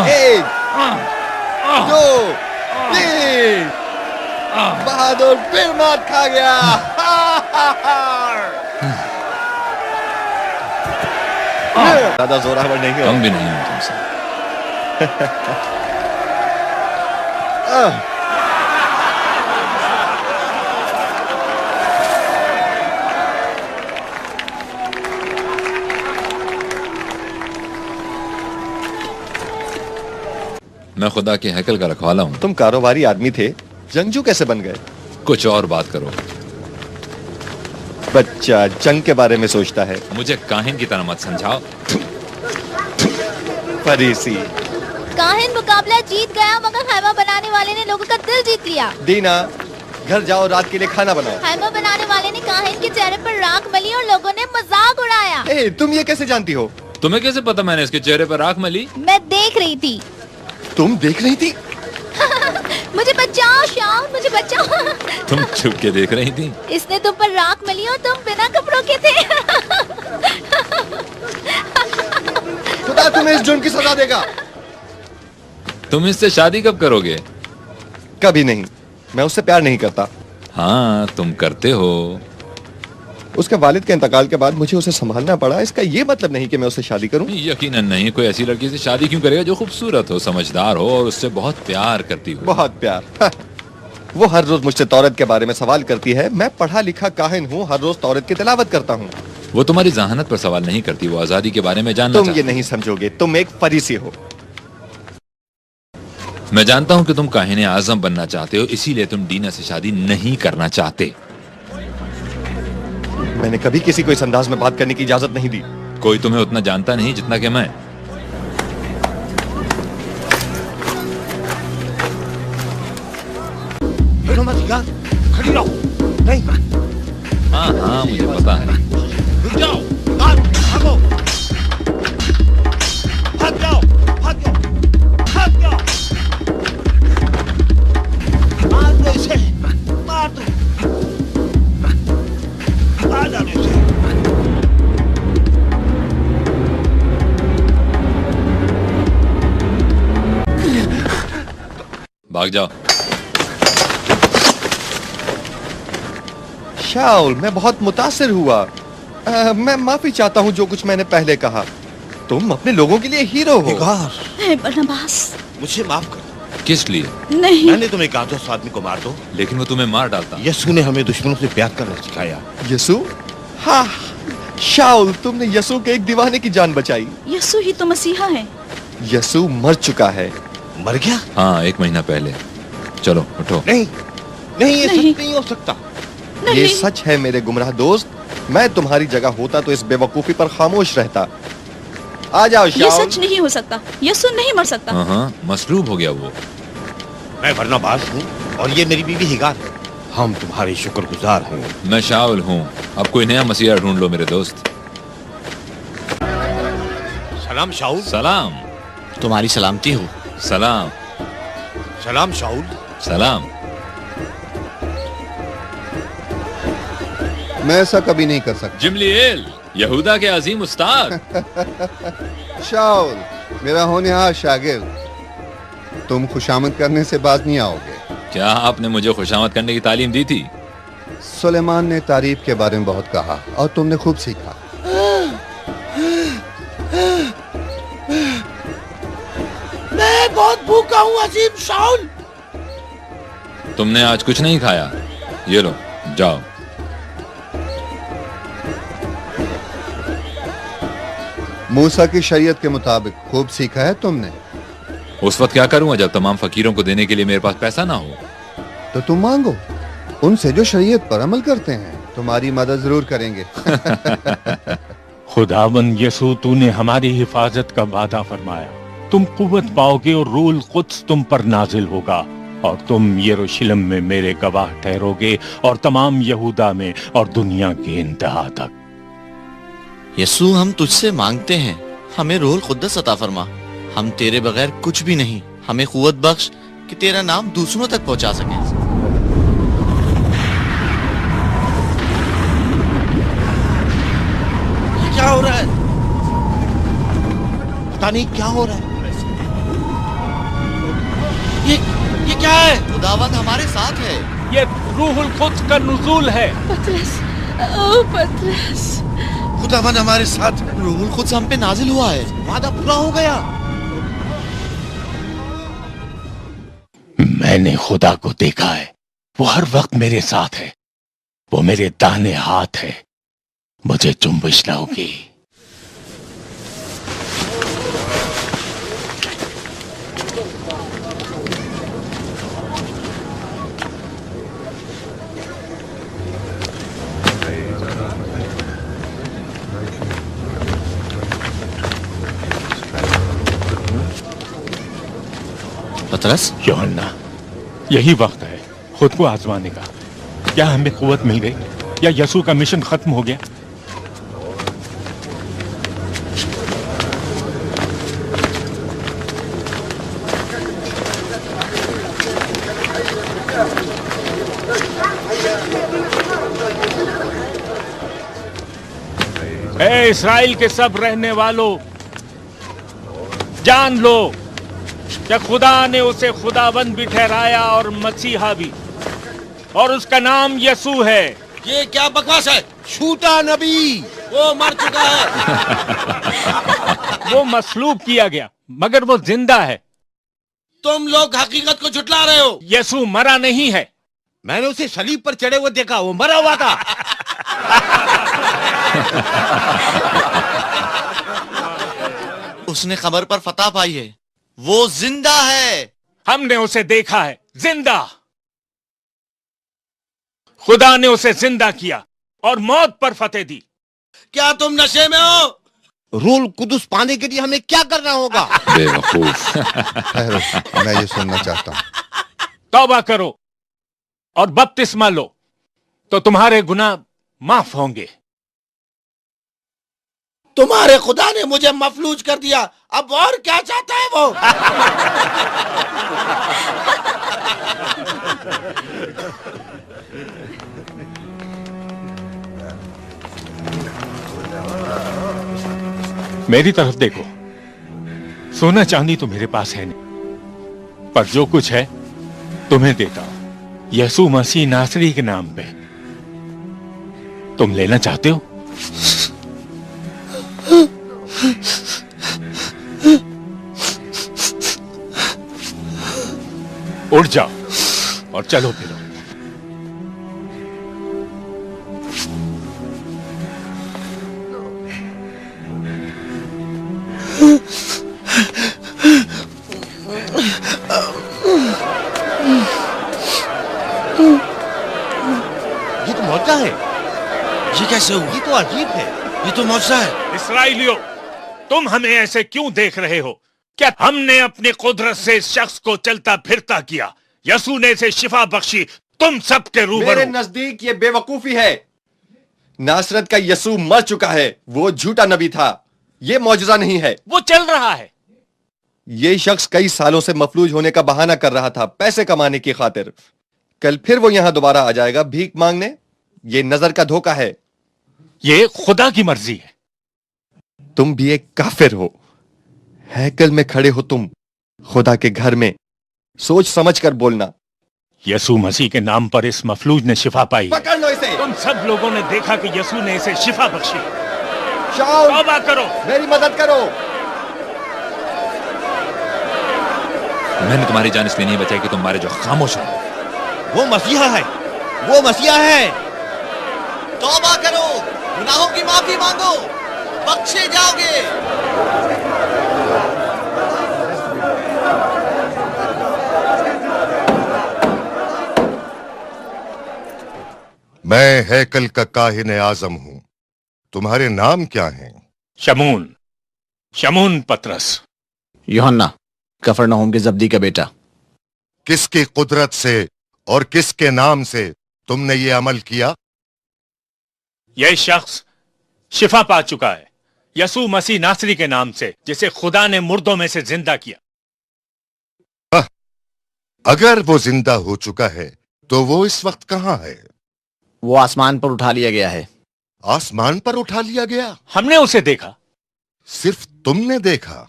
एक, दो, तीन। बहादुर फिर मात खा गया। ज्यादा जोरावर नहीं हो। कम भी नहीं हूं तुमसे। मैं खुदा के हैकल का रखवाला हूं। तुम कारोबारी आदमी थे, जंगजू कैसे बन गए? कुछ और बात करो। बच्चा जंग के बारे में सोचता है। मुझे काहिन की तरह मत समझाओ। फरीसी। काहिन मुकाबला जीत गया, मगर खैमा बनाने वाले ने लोगों का दिल जीत लिया। दीना, घर जाओ, रात के लिए खाना बनाओ। खैमा बनाने वाले ने काहिन के चेहरे पर राख मली और लोगों ने मजाक उड़ाया। तुम ये कैसे जानती हो? तुम्हें कैसे पता मैंने इसके चेहरे पर राख मली? मैं देख रही थी। तुम देख रही थी? मुझे बचाओ शाओ, मुझे बचाओ। तुम छुप के देख रही थी? इसने तुम पर राख मली और तुम बिना कपड़ों के थे। खुदा तुम्हें इस जुर्म की सजा देगा। तुम इससे शादी कब करोगे? कभी नहीं, मैं उससे प्यार नहीं करता। हाँ, तुम करते हो। उसके वालिद के इंतकाल के बाद मुझे उसे संभालना पड़ा। इसका ये मतलब नहीं कि मैं उससे शादी करूं। यकीनन नहीं। कोई ऐसी लड़की से शादी क्यों करेगा जो खूबसूरत हो, समझदार हो और उससे बहुत प्यार करती हो? बहुत प्यार। वो हर रोज मुझसे तौरत के बारे में सवाल करती है। मैं पढ़ा लिखा काहिन हूँ, हर रोज तौरत की तिलावत करता हूँ। वो तुम्हारी जहानत पर सवाल नहीं करती, वो आजादी के बारे में जानना तुम चाहती। ये नहीं समझोगे, तुम एक फरीसी हो। मैं जानता हूँ कि तुम काहिने आजम बनना चाहते हो, इसीलिए तुम डीना से शादी नहीं करना चाहते। मैंने कभी किसी को इस अंदाज में बात करने की इजाजत नहीं दी। कोई तुम्हें उतना जानता नहीं जितना कि मैं। खड़ी रहो। नहीं। हाँ हाँ, मुझे पता है। रुक जाओ, भागो, भाग जाओ, भाग जाओ, भाग जाओ। मार दो इसे, मार दो, मार डालो इसे। भाग जाओ। शाउल, मैं बहुत मुतासिर हुआ। मैं माफी चाहता हूँ जो कुछ मैंने पहले कहा। तुम अपने लोगों के लिए हीरो हो। बरनबास, मुझे माफ कर। किस लिए? नहीं। मैंने तुम्हें कहा था उस आदमी को मार दो, लेकिन वो तुम्हें मार डालता। यीशु ने हमें दुश्मनों से प्यार करना सिखाया। यसु? हाँ, शाउल, तुमने यसु के एक दीवाने की जान बचाई। यीशु ही तो मसीहा है। यसु मर चुका है। मर गया? हाँ, 1 महीना पहले। चलो उठो। नहीं, नहीं, ये नहीं। सच नहीं हो सकता। ये सच है मेरे गुमराह दोस्त। मैं तुम्हारी जगह होता तो इस बेवकूफी पर खामोश रहता। आ जाओ शाउल। ये सच नहीं हो सकता। यीशु नहीं मर सकता। हाँ, मसलूब हो गया वो। मैं बरनबास हूँ और ये मेरी बीवी हिगार है। हम तुम्हारे शुक्रगुजार हैं। मैं शाउल हूँ। अब कोई नया मसीहा ढूंढ लो मेरे दोस्त। सलाम शाउल। सलाम। तुम्हारी सलामती हो। सलाम। सलाम शाउल। सलाम। मैं ऐसा कभी नहीं कर सकता। जिमलीएल, यहूदा के अजीम उस्ताद। शाउल, मेरा होनहार शागिर्द, तुम खुशामद करने से बाज नहीं आओगे। क्या आपने मुझे खुशामद करने की तालीम दी थी? सुलेमान ने तारीफ के बारे में बहुत कहा और तुमने खूब सीखा। मैं बहुत भूखा हूँ अजीम शाउल। तुमने आज कुछ नहीं खाया? ये लो, जाओ। मूसा की शरीयत के मुताबिक खूब सीखा है तुमने। उस वक्त क्या करूंगा जब तमाम फकीरों को देने के लिए मेरे पास पैसा ना हो? तो तुम मांगो उनसे जो शरीयत पर अमल करते हैं, तुम्हारी मदद जरूर करेंगे। खुदावंद यसू, तूने हमारी हिफाजत का वादा फरमाया। तुम कुव्वत पाओगे और रूल कुद्स तुम पर नाजिल होगा और तुम यरूशलेम में मेरे गवाह ठहरोगे और तमाम यहूदा में और दुनिया के इंतहा तक। यसू, हम तुझसे मांगते हैं, हमें रूहुल कुद्दस अता फरमा। हम तेरे बगैर कुछ भी नहीं। हमें कुव्वत बख्श कि तेरा नाम दूसरों तक पहुंचा सके। क्या हो रहा है? पता नहीं क्या हो रहा है। ये क्या है? खुदावंद हमारे साथ है। ये रूहुल कुद्स का नुज़ूल है। पतरस, ओ पतरस। खुदावन हमारे साथ। रूहुल कुद्स हम पे नाजिल हुआ है। वादा पूरा हो गया। मैंने खुदा को देखा है। वो हर वक्त मेरे साथ है। वो मेरे दाहिने हाथ है। मुझे जुम्बिश न होगी। पतरस, यूहन्ना, यही वक्त है खुद को आजमाने का। क्या हमें कुव्वत मिल गई या यसू का मिशन खत्म हो गया? ए इस्राएल के सब रहने वालों, जान लो कि खुदा ने उसे खुदाबंद भी ठहराया और मसीहा भी, और उसका नाम यसू है। ये क्या बकवास है? छूटा नबी, वो मर चुका है। वो मसलूब किया गया मगर वो जिंदा है। तुम लोग हकीकत को झुटला रहे हो। यसू मरा नहीं है। मैंने उसे सलीब पर चढ़े हुए देखा, वो मरा हुआ था। उसने खबर पर फतह पाई है। वो जिंदा है। हमने उसे देखा है जिंदा। खुदा ने उसे जिंदा किया और मौत पर फतेह दी। क्या तुम नशे में हो? रूल कुदुस पाने के लिए हमें क्या करना होगा? बेवकूफ। ठहरो, मैं ये सुनना चाहता हूँ। तौबा करो और बपतिस्मा लो तो तुम्हारे गुनाह माफ होंगे। तुम्हारे खुदा ने मुझे मफलूज कर दिया, अब और क्या चाहता है वो? मेरी तरफ देखो। सोना चांदी तो मेरे पास है नहीं, पर जो कुछ है तुम्हें देता हूं यसू मसीह नासरी के नाम पे। तुम लेना चाहते हो? उठ जाओ और चलो फिरो। ये तो मौका है। ये कैसे हुआ? ये तो अजीब है। ये तो मौजज़ा है। इस्राएलियों, तुम हमें ऐसे क्यों देख रहे हो? क्या हमने अपनी कुदरत से इस शख्स को चलता फिरता किया? यसू ने इसे शिफा बख्शी तुम सबके मेरे रूबरू। नजदीक ये बेवकूफी है। नासरत का यसू मर चुका है। वो झूठा नबी था। ये मौजूदा नहीं है। वो चल रहा है। ये शख्स कई सालों से मफलूज होने का बहाना कर रहा था पैसे कमाने की खातिर। कल फिर वो यहां दोबारा आ जाएगा भीख मांगने। ये नजर का धोखा है। ये खुदा की मर्जी है। तुम भी एक काफिर हो। हैकल में खड़े हो तुम, खुदा के घर में। सोच समझ कर बोलना। यसू मसीह के नाम पर इस मफलूज ने शिफा पाई है। पकड़ लो इसे। तुम सब लोगों ने देखा कि यसू ने इसे शिफा बख्शी। शाऊल, तौबा करो। मेरी मदद करो। मैंने तुम्हारी जान इसलिए नहीं बचाई कि तुम मारे जो खामोश हो। वो मसीहा है, वो मसीहा है। तौबा करो, गुनाहों की माफी मांगो, बख्शे जाओगे। मैं हैकल का काहिन आजम हूं। तुम्हारे नाम क्या हैं? शमून, शमून पतरस। यूहन्ना, कफरनहूम के जब्दी का बेटा। किसकी कुदरत से और किसके नाम से तुमने ये अमल किया? यह शख्स शिफा पा चुका है यसू मसीह नासरी के नाम से, जिसे खुदा ने मुर्दों में से जिंदा किया। अगर वो जिंदा हो चुका है तो वो इस वक्त कहां है? वो आसमान पर उठा लिया गया है। आसमान पर उठा लिया गया? हमने उसे देखा। सिर्फ तुमने देखा?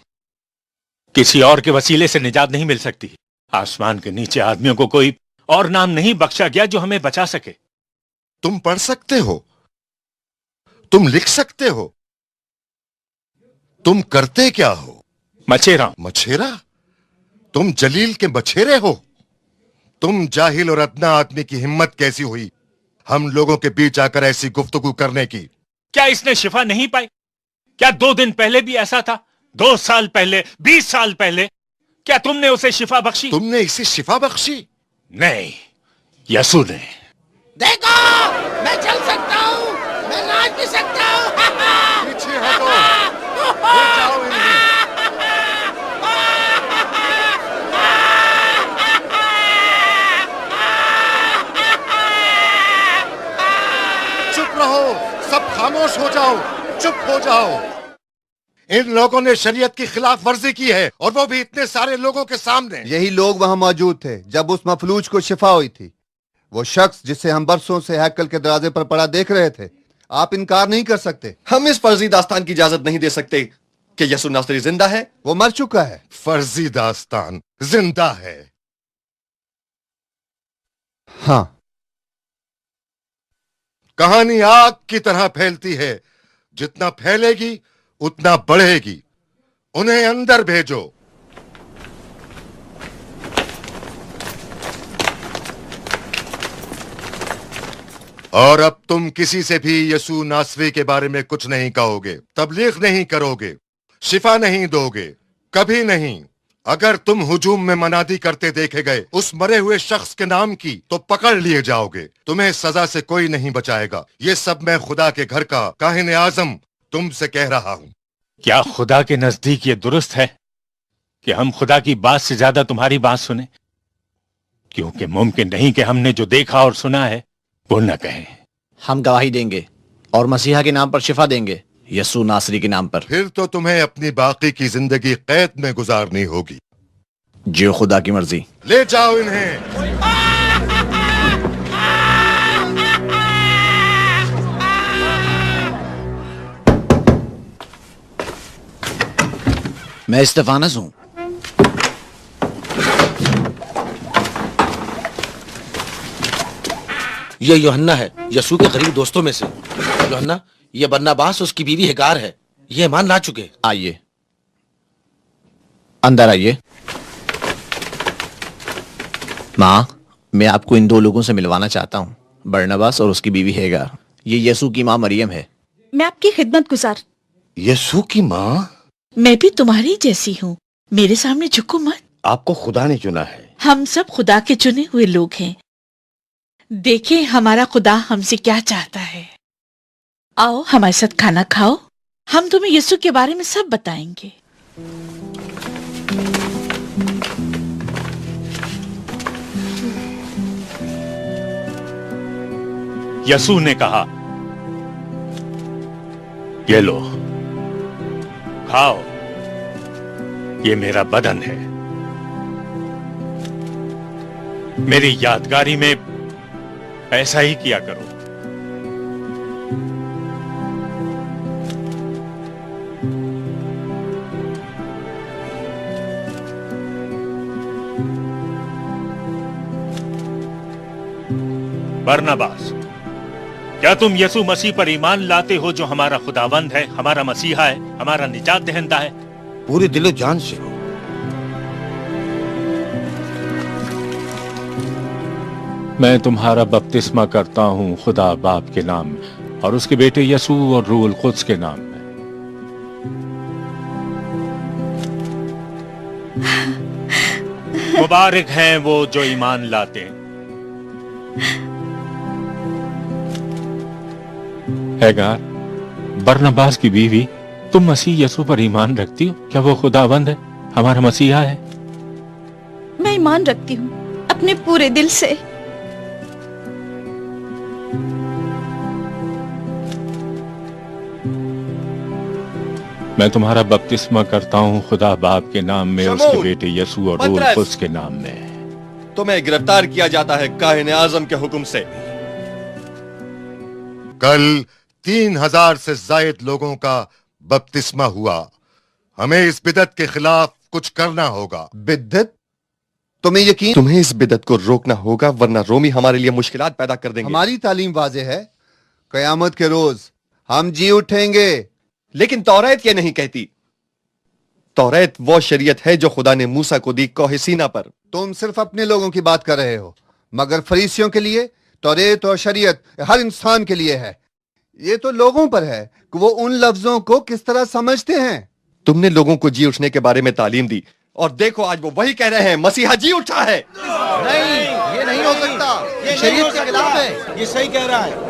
किसी और के वसीले से निजात नहीं मिल सकती। आसमान के नीचे आदमियों को कोई और नाम नहीं बख्शा गया जो हमें बचा सके। तुम पढ़ सकते हो, तुम लिख सकते हो, तुम करते क्या हो? मछेरा। मछेरा? तुम जलील के मछेरे हो? तुम जाहिल और अदना आदमी की हिम्मत कैसी हुई हम लोगों के बीच आकर ऐसी गुफ्तगू करने की? क्या इसने शिफा नहीं पाई? क्या 2 दिन पहले भी ऐसा था? 2 साल पहले, 20 साल पहले क्या तुमने उसे शिफा बख्शी? तुमने इसे शिफा बख्शी? नहीं, यसू ने। देखो, मैं चल सकता हूँ, मैं नाच भी सकता हूँ। पीछे हटो, ले जाओ इन्हें। चुप रहो, सब खामोश हो जाओ, चुप हो जाओ। इन लोगों ने शरीयत की खिलाफ वर्जी की है और वो भी इतने सारे लोगों के सामने। यही लोग वहां मौजूद थे जब उस मफलूज को शिफा हुई थी। वो शख्स जिसे हम बरसों से हैकल के दरवाजे पर पड़ा देख रहे थे। आप इनकार नहीं कर सकते। हम इस फर्जी दास्तान की इजाजत नहीं दे सकते कि यसू नासरी जिंदा है। वो मर चुका है। फर्जी दास्तान जिंदा है। हाँ। कहानी आग की तरह फैलती है, जितना फैलेगी उतना बढ़ेगी। उन्हें अंदर भेजो। और अब तुम किसी से भी यसू नासरी के बारे में कुछ नहीं कहोगे, तबलीग नहीं करोगे, शिफा नहीं दोगे, कभी नहीं। अगर तुम हुजूम में मनादी करते देखे गए उस मरे हुए शख्स के नाम की तो पकड़ लिए जाओगे। तुम्हें सजा से कोई नहीं बचाएगा। ये सब मैं खुदा के घर का काहिन आजम तुमसे कह रहा हूं। क्या खुदा के नजदीक ये दुरुस्त है कि हम खुदा की बात से ज्यादा तुम्हारी बात सुने? क्योंकि मुमकिन नहीं कि हमने जो देखा और सुना है वो न कहें। हम गवाही देंगे और मसीहा के नाम पर शिफा देंगे, यसू नासरी के नाम पर। फिर तो तुम्हें अपनी बाकी की जिंदगी कैद में गुजारनी होगी। जो खुदा की मर्जी। ले जाओ इन्हें। मैं इस्तेफानस हूं। ये यूहन्ना है, यसू के करीबी दोस्तों में से। यूहन्ना, ये बरनबास उसकी बीवी हिगार है। ये ईमान ला चुके। आइए, अंदर आइए। माँ, मैं आपको इन 2 लोगों से मिलवाना चाहता हूँ, बरनबास और उसकी बीवी हेगार। ये यसू की माँ मरियम है। मैं आपकी खिदमत गुजार। यसू की माँ? मैं भी तुम्हारी जैसी हूँ। मेरे सामने झुको मत। आपको खुदा ने चुना है। हम सब खुदा के चुने हुए लोग हैं। देखें हमारा खुदा हमसे क्या चाहता है। आओ हमारे साथ खाना खाओ, हम तुम्हें यीशु के बारे में सब बताएंगे। यसू ने कहा, ये लो, खाओ, ये मेरा बदन है। मेरी यादगारी में ऐसा ही किया करो। बरनबास, क्या तुम यसू मसीह पर ईमान लाते हो जो हमारा खुदावंद है, हमारा मसीहा है, हमारा निजात दहंदा है? पूरे दिलो जान से हो। मैं तुम्हारा बपतिस्मा करता हूं खुदा बाप के नाम में और उसके बेटे यसू और रूहुल कुद्स के नाम में। मुबारक हैं वो जो ईमान लाते हैं। हैगार, बरनबास की बीवी, तुम मसीह यसू पर ईमान रखती हो? क्या वो खुदावंद है, हमारा मसीहा है? मैं ईमान रखती हूँ अपने पूरे दिल से। मैं तुम्हारा बपतिस्मा करता हूँ खुदा बाप के नाम में, उसके बेटे यसू और रूहुल कुद्स के नाम में। तुम्हें गिरफ्तार किया जाता है काहिन आजम के हुक्म से। कल 3000 से जायद लोगों का बपतिस्मा हुआ। हमें इस बिदत के खिलाफ कुछ करना होगा। बिद्दत? तुम्हें यकीन? तुम्हें इस बिदत को रोकना होगा, वरना रोमी हमारे लिए मुश्किलात पैदा कर देंगे। हमारी तालीम वाज़ेह है, कयामत के रोज हम जी उठेंगे। लेकिन तौरात ये नहीं कहती। तौरात वो शरीयत है जो खुदा ने मूसा को दी कोह सीना पर। तुम सिर्फ अपने लोगों की बात कर रहे हो, मगर फरीसियों के लिए तौरात और शरीयत हर इंसान के लिए है। ये तो लोगों पर है कि वो उन लफ्जों को किस तरह समझते हैं। तुमने लोगों को जी उठने के बारे में तालीम दी, और देखो आज वो वही कह रहे हैं, मसीहा जी उठा है। नहीं, ये नहीं हो सकता, ये शरीयत के खिलाफ है। ये सही कह रहा है।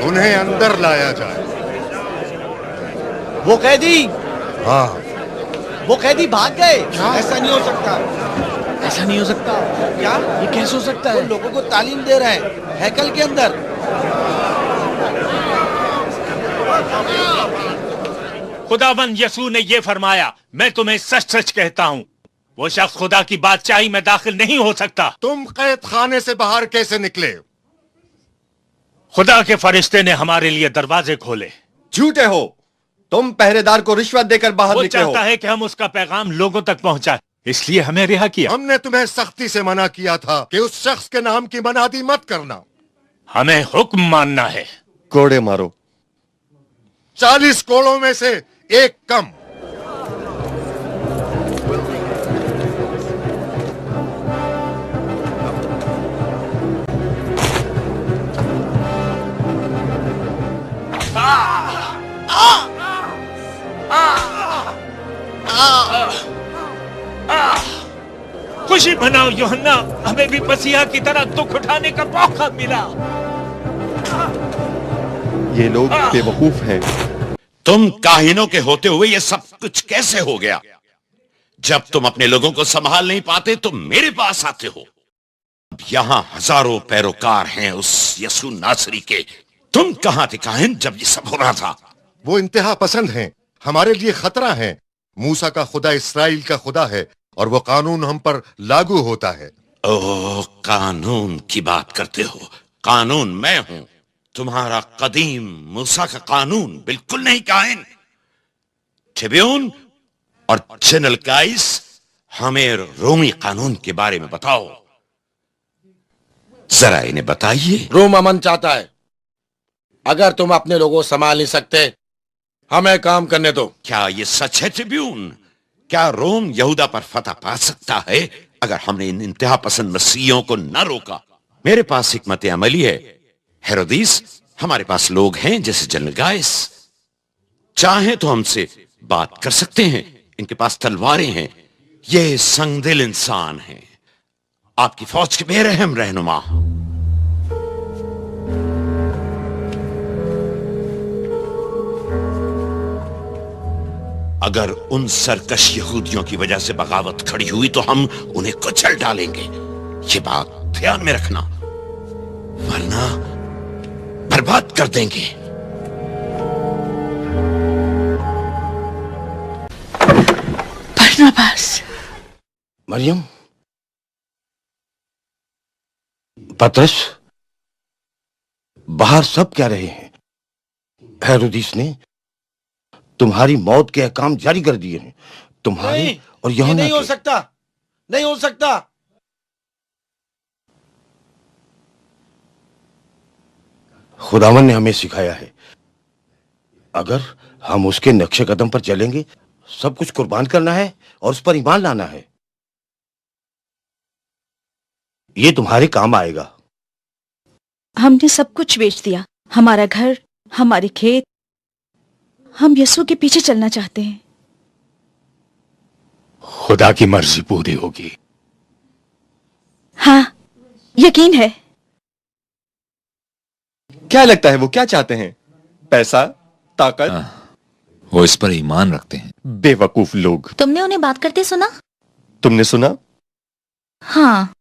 उन्हें अंदर लाया जाए। वो कैदी हाँ, वो कैदी भाग गए। ऐसा नहीं हो सकता। ऐसा नहीं हो सकता। क्या ये कैसे हो सकता वो है? लोगों को तालीम दे रहे हैं हैकल के अंदर। खुदावंद यसू ने ये फरमाया, मैं तुम्हें सच सच कहता हूँ, वो शख्स खुदा की बादशाही में दाखिल नहीं हो सकता। तुम कैद खाने से बाहर कैसे निकले? खुदा के फरिश्ते ने हमारे लिए दरवाजे खोले। झूठे हो, तुम पहरेदार को रिश्वत देकर बाहर वो निकले हो। चाहता है कि हम उसका पैगाम लोगों तक पहुंचाए, इसलिए हमें रिहा किया। हमने तुम्हें सख्ती से मना किया था कि उस शख्स के नाम की मनादी मत करना। हमें हुक्म मानना है। कोड़े मारो। 40 कोड़ों में से एक कम। खुशी मनाओ यूहन्ना, हमें भी मसीहा की तरह दुख उठाने का मौका मिला। ये लोग बेवकूफ हैं। तुम काहिनों के होते हुए ये सब कुछ कैसे हो गया? जब तुम अपने लोगों को संभाल नहीं पाते तो मेरे पास आते हो। अब यहां हजारों पैरोकार हैं उस यसू नासरी के। तुम कहां थे काहिन जब ये सब हो रहा था? वो इंतहा पसंद हैं, हमारे लिए खतरा है। मूसा का खुदा इस्राइल का खुदा है, और वो कानून हम पर लागू होता है। ओह, कानून की बात करते हो? कानून मैं हूं। तुम्हारा कदीम मूसा का कानून बिल्कुल नहीं काहिन। ट्रिब्यून और जनरल काइस, हमें रोमी कानून के बारे में बताओ। जरा इन्हें बताइए। रोम अमन चाहता है। अगर तुम अपने लोगों को संभाल नहीं सकते, हमें काम करने दो। क्या ये सच है ट्रिब्यून? क्या रोम यहूदा पर फतह पा सकता है अगर हमने इन इंतहा पसंद मसीहियों को न रोका? मेरे पास हिकमत अमली है। हेरोदिस, हमारे पास लोग हैं जैसे जनरल गाइस, चाहे तो हमसे बात कर सकते हैं। इनके पास तलवारें हैं। ये संगदिल इंसान हैं, आपकी फौज के बेरहम रहनुमा। अगर उन सरकश यहूदियों की वजह से बगावत खड़ी हुई तो हम उन्हें कुचल डालेंगे। ये बात ध्यान में रखना, वरना बर्बाद कर देंगे। बरनबास, मरियम, पतरस, बाहर सब कह रहे हैं हेरोदिस ने तुम्हारी मौत के अहकाम जारी कर दिए हैं। तुम्हारे और यूहन्ना नहीं हो के। सकता, नहीं हो सकता। खुदावन ने हमें सिखाया है, अगर हम उसके नक्शे कदम पर चलेंगे, सब कुछ कुर्बान करना है और उस पर ईमान लाना है। ये तुम्हारे काम आएगा। हमने सब कुछ बेच दिया, हमारा घर, हमारे खेत। हम यीशु के पीछे चलना चाहते हैं। खुदा की मर्जी पूरी होगी। हाँ, यकीन है। क्या लगता है वो क्या चाहते हैं? पैसा, ताकत? वो इस पर ईमान रखते हैं। बेवकूफ लोग। तुमने उन्हें बात करते सुना? तुमने सुना? हाँ।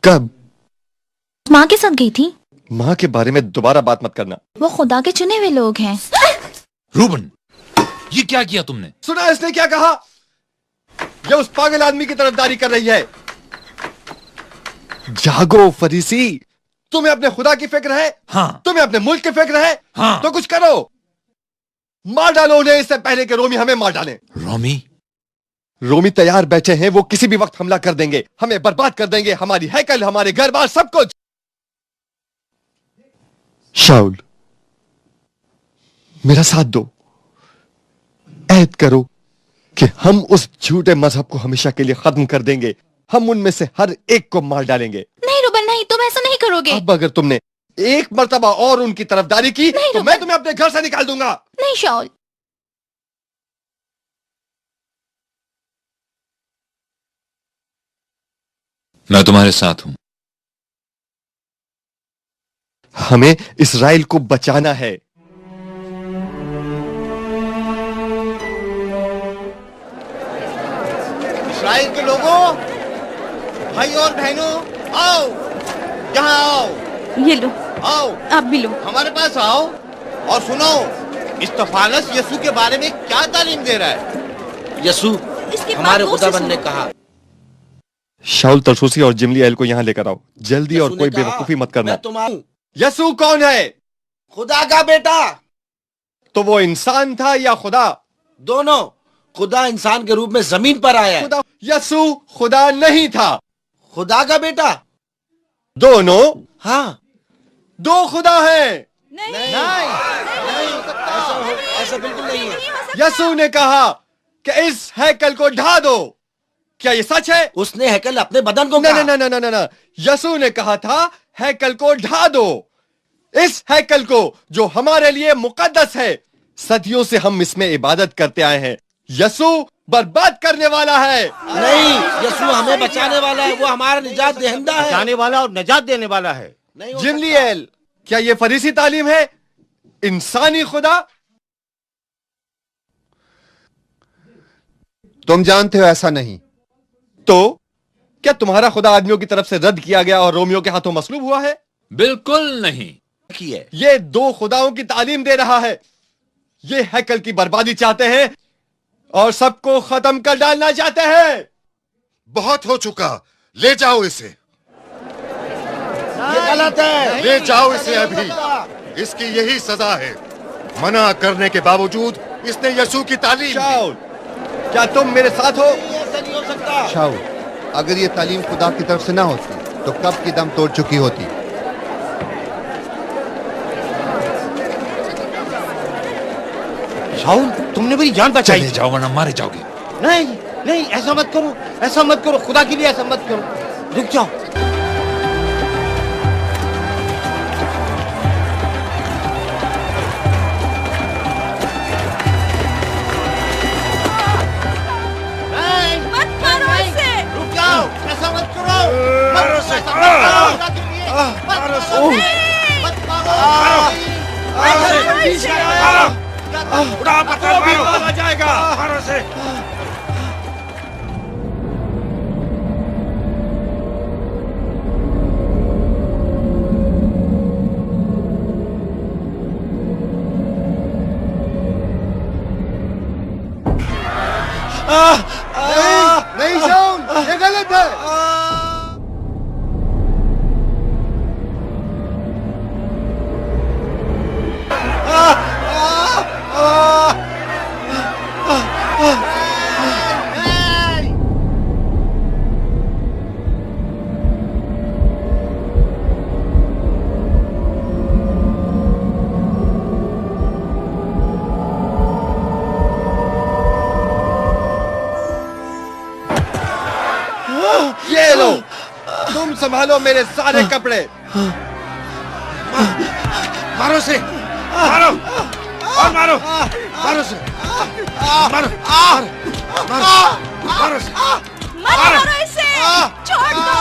कब? माँ के साथ गई थी। माँ के बारे में दोबारा बात मत करना। वो खुदा के चुने हुए लोग हैं। रूबन, ये क्या किया तुमने? सुना इसने क्या कहा? ये उस पागल आदमी की तरफदारी कर रही है। जागो फरीसी, तुम्हें अपने खुदा की फिक्र है? हाँ। तुम्हें अपने मुल्क की फिक्र है? हाँ। तो कुछ करो, मार डालो उन्हें इससे पहले कि रोमी हमें मार डालें। रोमी? रोमी तैयार बैठे हैं, वो किसी भी वक्त हमला कर देंगे, हमें बर्बाद कर देंगे, हमारी हैकल, हमारे घर बार, सब कुछ। शाउल, मेरा साथ दो, ऐद करो कि हम उस झूठे मजहब को हमेशा के लिए खत्म कर देंगे, हम उनमें से हर एक को मार डालेंगे। नहीं रूबन नहीं, तुम ऐसा नहीं करोगे। अब अगर तुमने एक मर्तबा और उनकी तरफदारी की तो मैं तुम्हें अपने घर से निकाल दूंगा। नहीं शाउल। मैं तुम्हारे साथ हूं। हमें इस्राएल को बचाना है। इस्राएल के लोगों, भाई और बहनों, आओ यहाँ आओ। ये लो, आओ आप भी लो। हमारे पास आओ और सुनो, इस्तफानस यीशु के बारे में क्या तालीम दे रहा है। यीशु हमारे खुदाबंद ने कहा। शाउल तरसूसी और जिमलीएल को यहाँ लेकर आओ जल्दी, और कोई बेवकूफी मत करना। यीशु कौन है? खुदा का बेटा। तो वो इंसान था या खुदा? दोनों। खुदा इंसान के रूप में जमीन पर आया है। यीशु खुदा नहीं था। खुदा का बेटा। दोनों? हाँ, दो खुदा है। नहीं, ऐसा बिल्कुल नहीं है। यीशु ने कहा कि इस हैकल को ढा दो। क्या ये सच है? उसने हैकल अपने बदन को कहा। ना। यीशु ने कहा था हैकल को ढा दो, इस हैकल को जो हमारे लिए मुकद्दस है। सदियों से हम इसमें इबादत करते आए हैं। यीशु बर्बाद करने वाला है। नहीं, यीशु हमें बचाने वाला है। वो हमारा निजात देहंदा है। बचाने वाला और निजात देने वाला है। जिमलीएल, क्या ये फरीसी तालीम है? इंसानी खुदा? तुम जानते हो ऐसा नहीं। तो क्या तुम्हारा खुदा आदमियों की तरफ से रद्द किया गया और रोमियों के हाथों मसलूब हुआ है? बिल्कुल नहीं। ये दो खुदाओं की तालीम दे रहा है। ये हैकल की बर्बादी चाहते हैं और सबको खत्म कर डालना चाहते हैं। बहुत हो चुका, ले जाओ इसे। ये गलत है। ले जाओ इसे अभी, इसकी यही सजा है। मना करने के बावजूद इसने यीशु की तालीम। शाउल, क्या तुम मेरे साथ हो? ऐसा नहीं हो सकता। शाउल, अगर ये तालीम खुदा की तरफ से ना होती तो कब की दम तोड़ चुकी होती। शाउल, तुमने मेरी जान बचाई। चले जाओ वरना मारे जाओगे। नहीं नहीं, ऐसा मत करो, ऐसा मत करो, खुदा के लिए ऐसा मत करो। रुक जाओ। मत मारो इसे। रुक जाओ, ऐसा मत करो। मारो से, मत मारो। मारो से, मत मारो। उड़ा पत्थर मारो, जाएगा। मारो से। नहीं शाउल, ये गलत है। ये लो, तुम संभालो मेरे सारे कपड़े। मारो से, मारो और मारो, मारो से, मारो, मारो से। मत मारो इसे। छोड़ दो।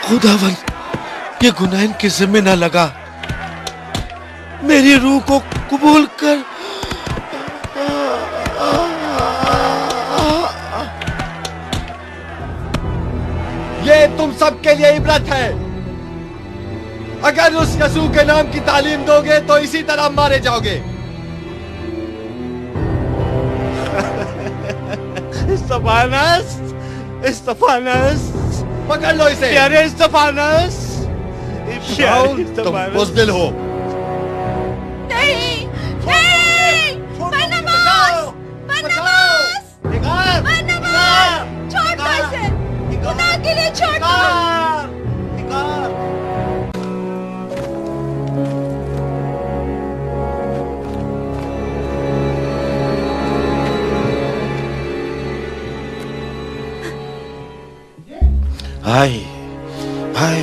खुदावन, ये गुनाह इनके ज़िम्मे न लगा। मेरी रूह को कबूल कर। ये तुम सबके लिए इबरत है। अगर उस यीशु के नाम की तालीम दोगे तो इसी तरह मारे जाओगे। इस्तफानस, इस्तफानस, पकड़ लो इसे। प्यारे इस्तफानस, शाउल, तुम बुज़दिल हो। नहीं, नहीं। अकेले छोड़ दो। हाय हाय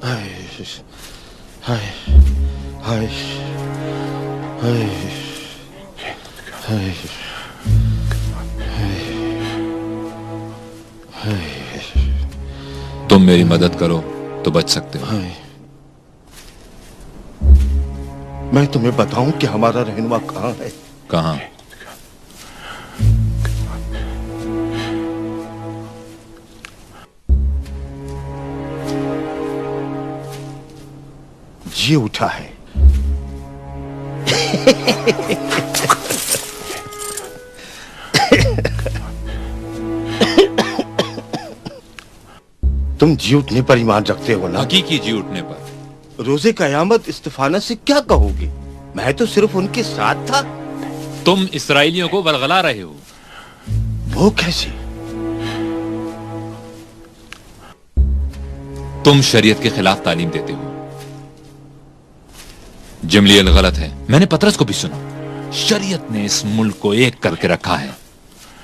हाय हाय हाय हाय हाय तुम मेरी मदद करो तो बच सकते हो। हाय। मैं तुम्हें बताऊं कि हमारा रहनुमा कहाँ है? कहाँ? जी उठा है। तुम जी उठने पर ईमान रखते हो ना? हकीकी जी उठने पर। रोजे कयामत इस्तिफाना से क्या कहोगे? मैं तो सिर्फ उनके साथ था। तुम इसराइलियों को वलगला रहे हो। वो कैसे? तुम शरीयत के खिलाफ तालीम देते हो। जमलील गलत है। मैंने पतरस को भी सुना। शरीयत ने इस मुल्क को एक करके रखा है।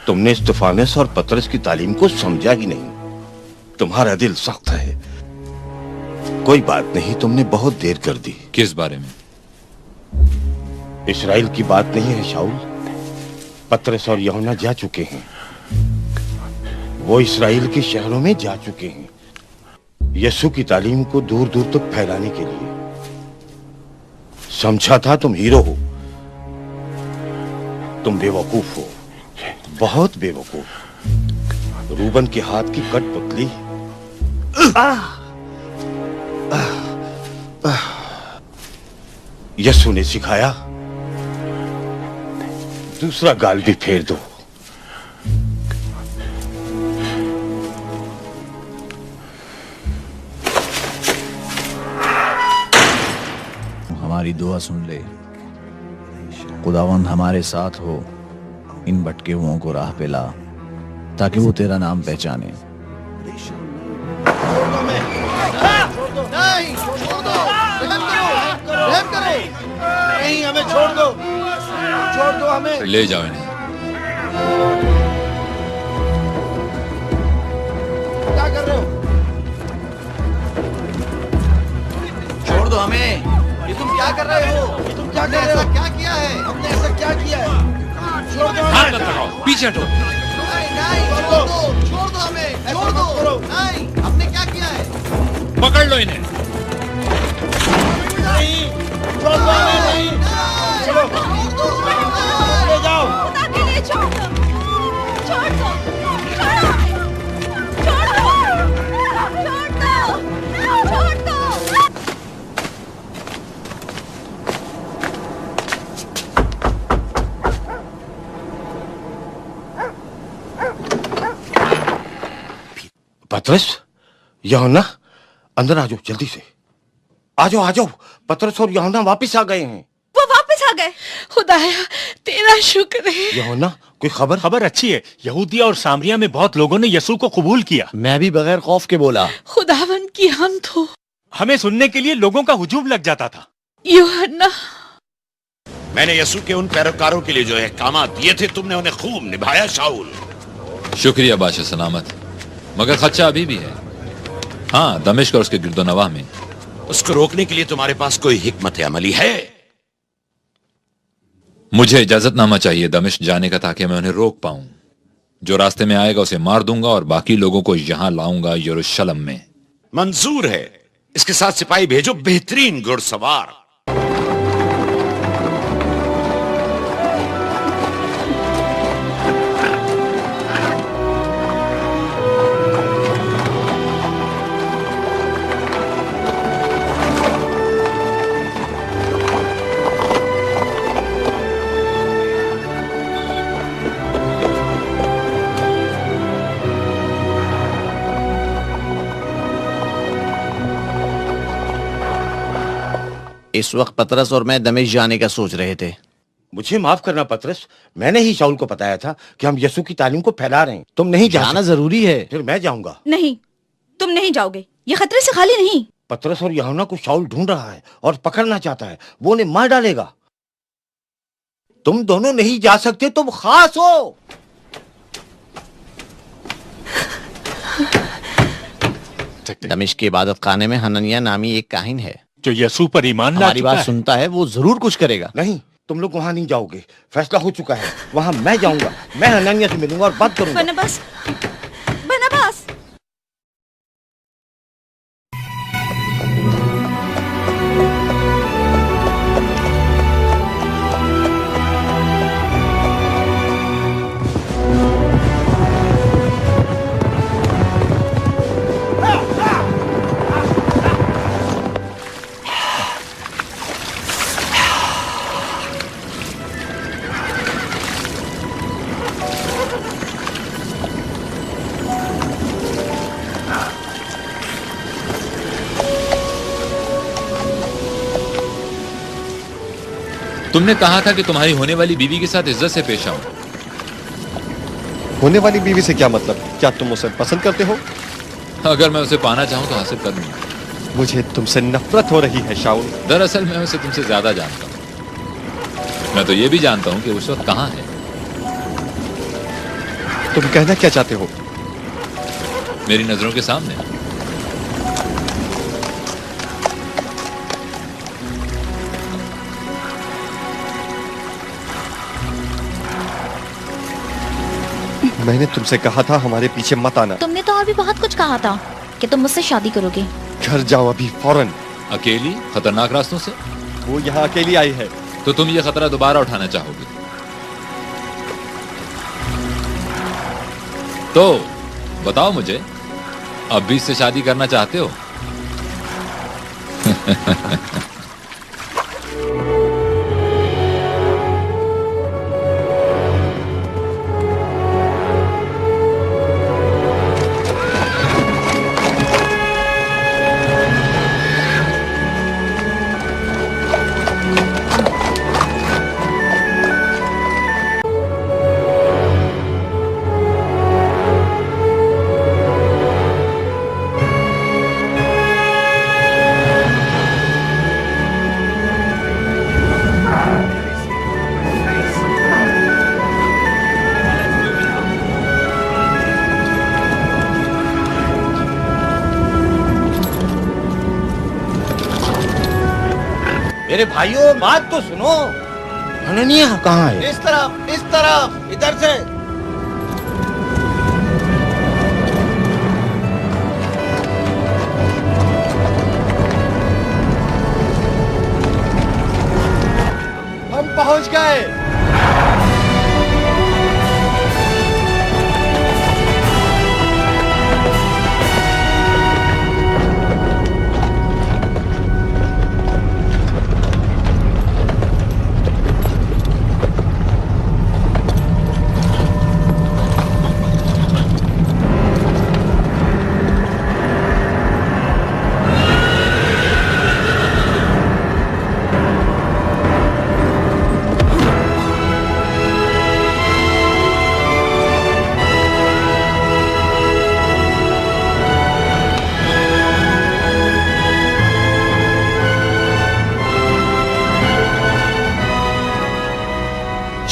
तुमने इस्तिफानस और पतरस की तालीम को समझा ही नहीं। तुम्हारा दिल सख्त है। कोई बात नहीं, तुमने बहुत देर कर दी। किस बारे में? इस्राइल की बात नहीं है शाऊल। पतरस और यूहन्ना जा चुके हैं। वो इस्राइल के शहरों में जा चुके हैं यीशु की तालीम को दूर दूर तक फैलाने के लिए। समझा था तुम हीरो हो। तुम बेवकूफ हो, बहुत बेवकूफ। रूबन के हाथ की कठपुतली। यीशु ने सिखाया, दूसरा गाल भी फेर दो। हमारी दुआ सुन ले। खुदावंद हमारे साथ हो। इन भटके हुओं को राह पे ला ताकि वो तेरा नाम पहचाने। नहीं, छोड़ दो, रहम करो, नहीं हमें छोड़ दो हमें। ले जाओ इन्हें। क्या कर रहे हो? छोड़ दो हमें। ये तुम क्या कर रहे हो? क्या किया है? हमने ऐसा क्या किया है? छोड़ दो हाथ मत लगाओ, पीछे हटो। नहीं, छोड़ दो हमें, छोड़ दो। नहीं, हमने क्या किया है? पकड़ लो इन्हें। नहीं, छोड़ दो हमें, नहीं। चलो, ले जाओ। खुदा के लिए छोड़ दो, छोड़ दो, छोड़ दो। पतरस, यूहन्ना, अंदर आ जाओ जल्दी से। आ जाओ। पतरस और यूहन्ना वापस आ गए हैं। वो वापस आ गए। खुदाया तेरा शुक्र है। यूहन्ना, कोई खबर? खबर अच्छी है। यहूदिया और सामरिया में बहुत लोगों ने यीशु को कबूल किया। मैं भी बगैर खौफ के बोला। खुदावन की हम तो हमें सुनने के लिए लोगों का हुजूम लग जाता था। यूहन्ना, मैंने यीशु के उन पैरोकारों के लिए जो अहकामात दिए थे, तुमने उन्हें खूब निभाया शाऊल। शुक्रिया बादशाह सलामत। मगर खदशा अभी भी है। हाँ, दमिश्क और उसके गिरदोनवाह में। उसको रोकने के लिए तुम्हारे पास कोई हिकमत अमली है? मुझे इजाजतनामा चाहिए दमिश्क जाने का, ताकि मैं उन्हें रोक पाऊं। जो रास्ते में आएगा उसे मार दूंगा और बाकी लोगों को यहां लाऊंगा यरूशलेम में। मंजूर है। इसके साथ सिपाही भेजो, बेहतरीन घुड़सवार। इस वक्त पतरस और मैं दमिश्क जाने का सोच रहे थे। मुझे माफ करना पतरस, मैंने ही शाऊल को बताया था कि हम यीशु की तालीम को फैला रहे हैं। तुम नहीं जाना जरूरी है। फिर मैं जाऊंगा। नहीं, तुम नहीं जाओगे। ये खतरे से खाली नहीं। पतरस और यूहन्ना को शाऊल ढूंढ रहा है और पकड़ना चाहता है। वो उन्हें मार डालेगा। तुम दोनों नहीं जा सकते, तुम खास हो। दमिश्क के इबादत खाने में हननिया नामी एक काहिन है जो यीशु पर ईमान ला हमारी चुका बात है। सुनता है, वो जरूर कुछ करेगा। नहीं, तुम लोग वहां नहीं जाओगे। फैसला हो चुका है। वहां मैं जाऊंगा। मैं हननिया से मिलूंगा और बात करूंगा। बरनबास, बरनबास। तुमने कहा था कि तुम्हारी होने वाली बीवी के साथ इज्जत से पेश आओ। होने वाली बीवी से क्या मतलब? क्या तुम उसे पसंद करते हो? अगर मैं उसे पाना चाहूं तो हासिल कर लूंगा। मुझे तुमसे नफरत हो रही है शाऊल। दरअसल मैं उसे तुमसे ज्यादा जानता हूं। मैं तो ये भी जानता हूं कि उस वक्त कहां है। तुम कहना क्या चाहते हो? मेरी नजरों के सामने। मैंने तुमसे कहा था हमारे पीछे मत आना। तुमने तो और भी बहुत कुछ कहा था कि तुम मुझसे शादी करोगे। घर जाओ अभी फौरन। अकेली खतरनाक रास्तों से? वो यहाँ अकेली आई है। तो तुम ये खतरा दोबारा उठाना चाहोगे? तो बताओ मुझे, अब भी इससे शादी करना चाहते हो? मेरे भाइयों, बात तो सुनो। हननिया कहाँ है? इस तरफ, इधर से। हम पहुंच गए।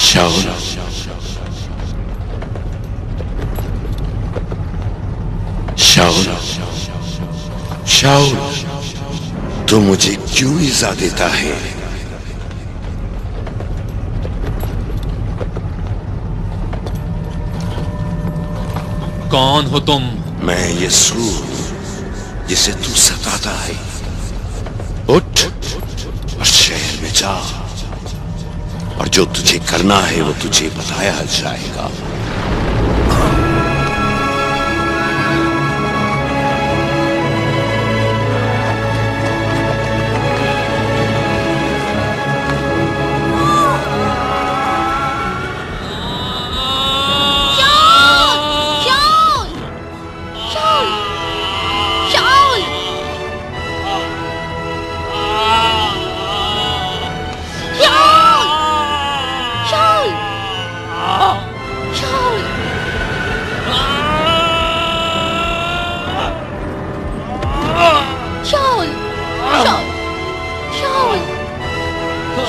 शाऊल, शाऊल, शाऊल, तू मुझे क्यों इज़ा देता है? कौन हो तुम? मैं यीशु, जिसे तू सताता है। उठ और शहर में जा, और जो तुझे करना है वो तुझे बताया जाएगा।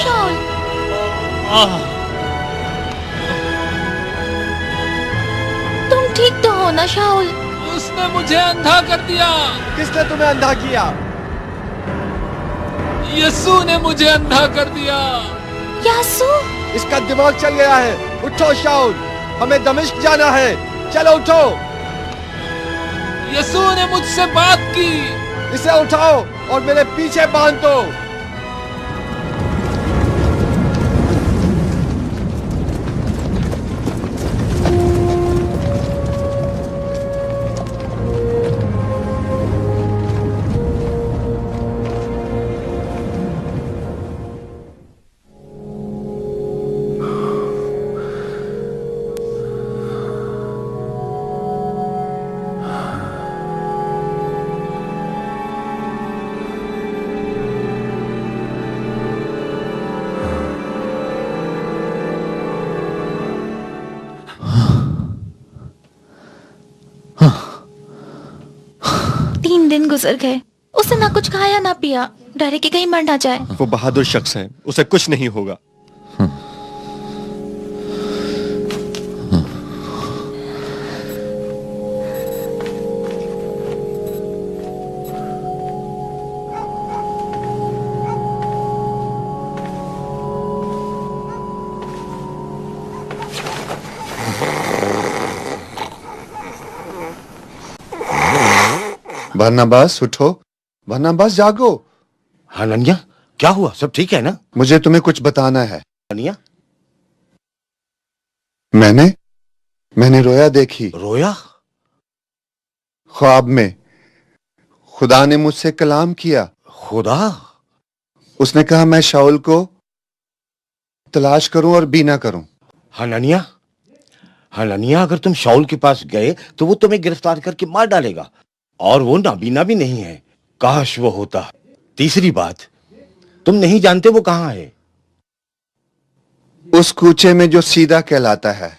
शाउल। तुम ठीक तो हो ना शाउल? उसने मुझे अंधा कर दिया। किसने तुम्हें अंधा किया? यीशु ने मुझे अंधा कर दिया। यासू? इसका दिमाग चल गया है। उठो शाउल, हमें दमिश्क जाना है। चलो उठो। यीशु ने मुझसे बात की। इसे उठाओ और मेरे पीछे बांध दो। दिन गुजर गए, उसने ना कुछ खाया ना पिया, डरे कि कहीं मर ना जाए। वो बहादुर शख्स है, उसे कुछ नहीं होगा। बरनबास उठो, बरनबास जागो। हनन्या, क्या हुआ? सब ठीक है ना? मुझे तुम्हें कुछ बताना है। हनन्या, मैंने रोया देखी। रोया? ख्वाब में खुदा ने मुझसे कलाम किया। खुदा? उसने कहा मैं शाऊल को तलाश करूं और बीना करूं। हनन्या, हनन्या, अगर तुम शाऊल के पास गए तो वो तुम्हें गिरफ्तार करके मार डालेगा, और वो नाबीना भी नहीं है। काश वो होता। तीसरी बात, तुम नहीं जानते वो कहां है। उस कूचे में जो सीधा कहलाता है।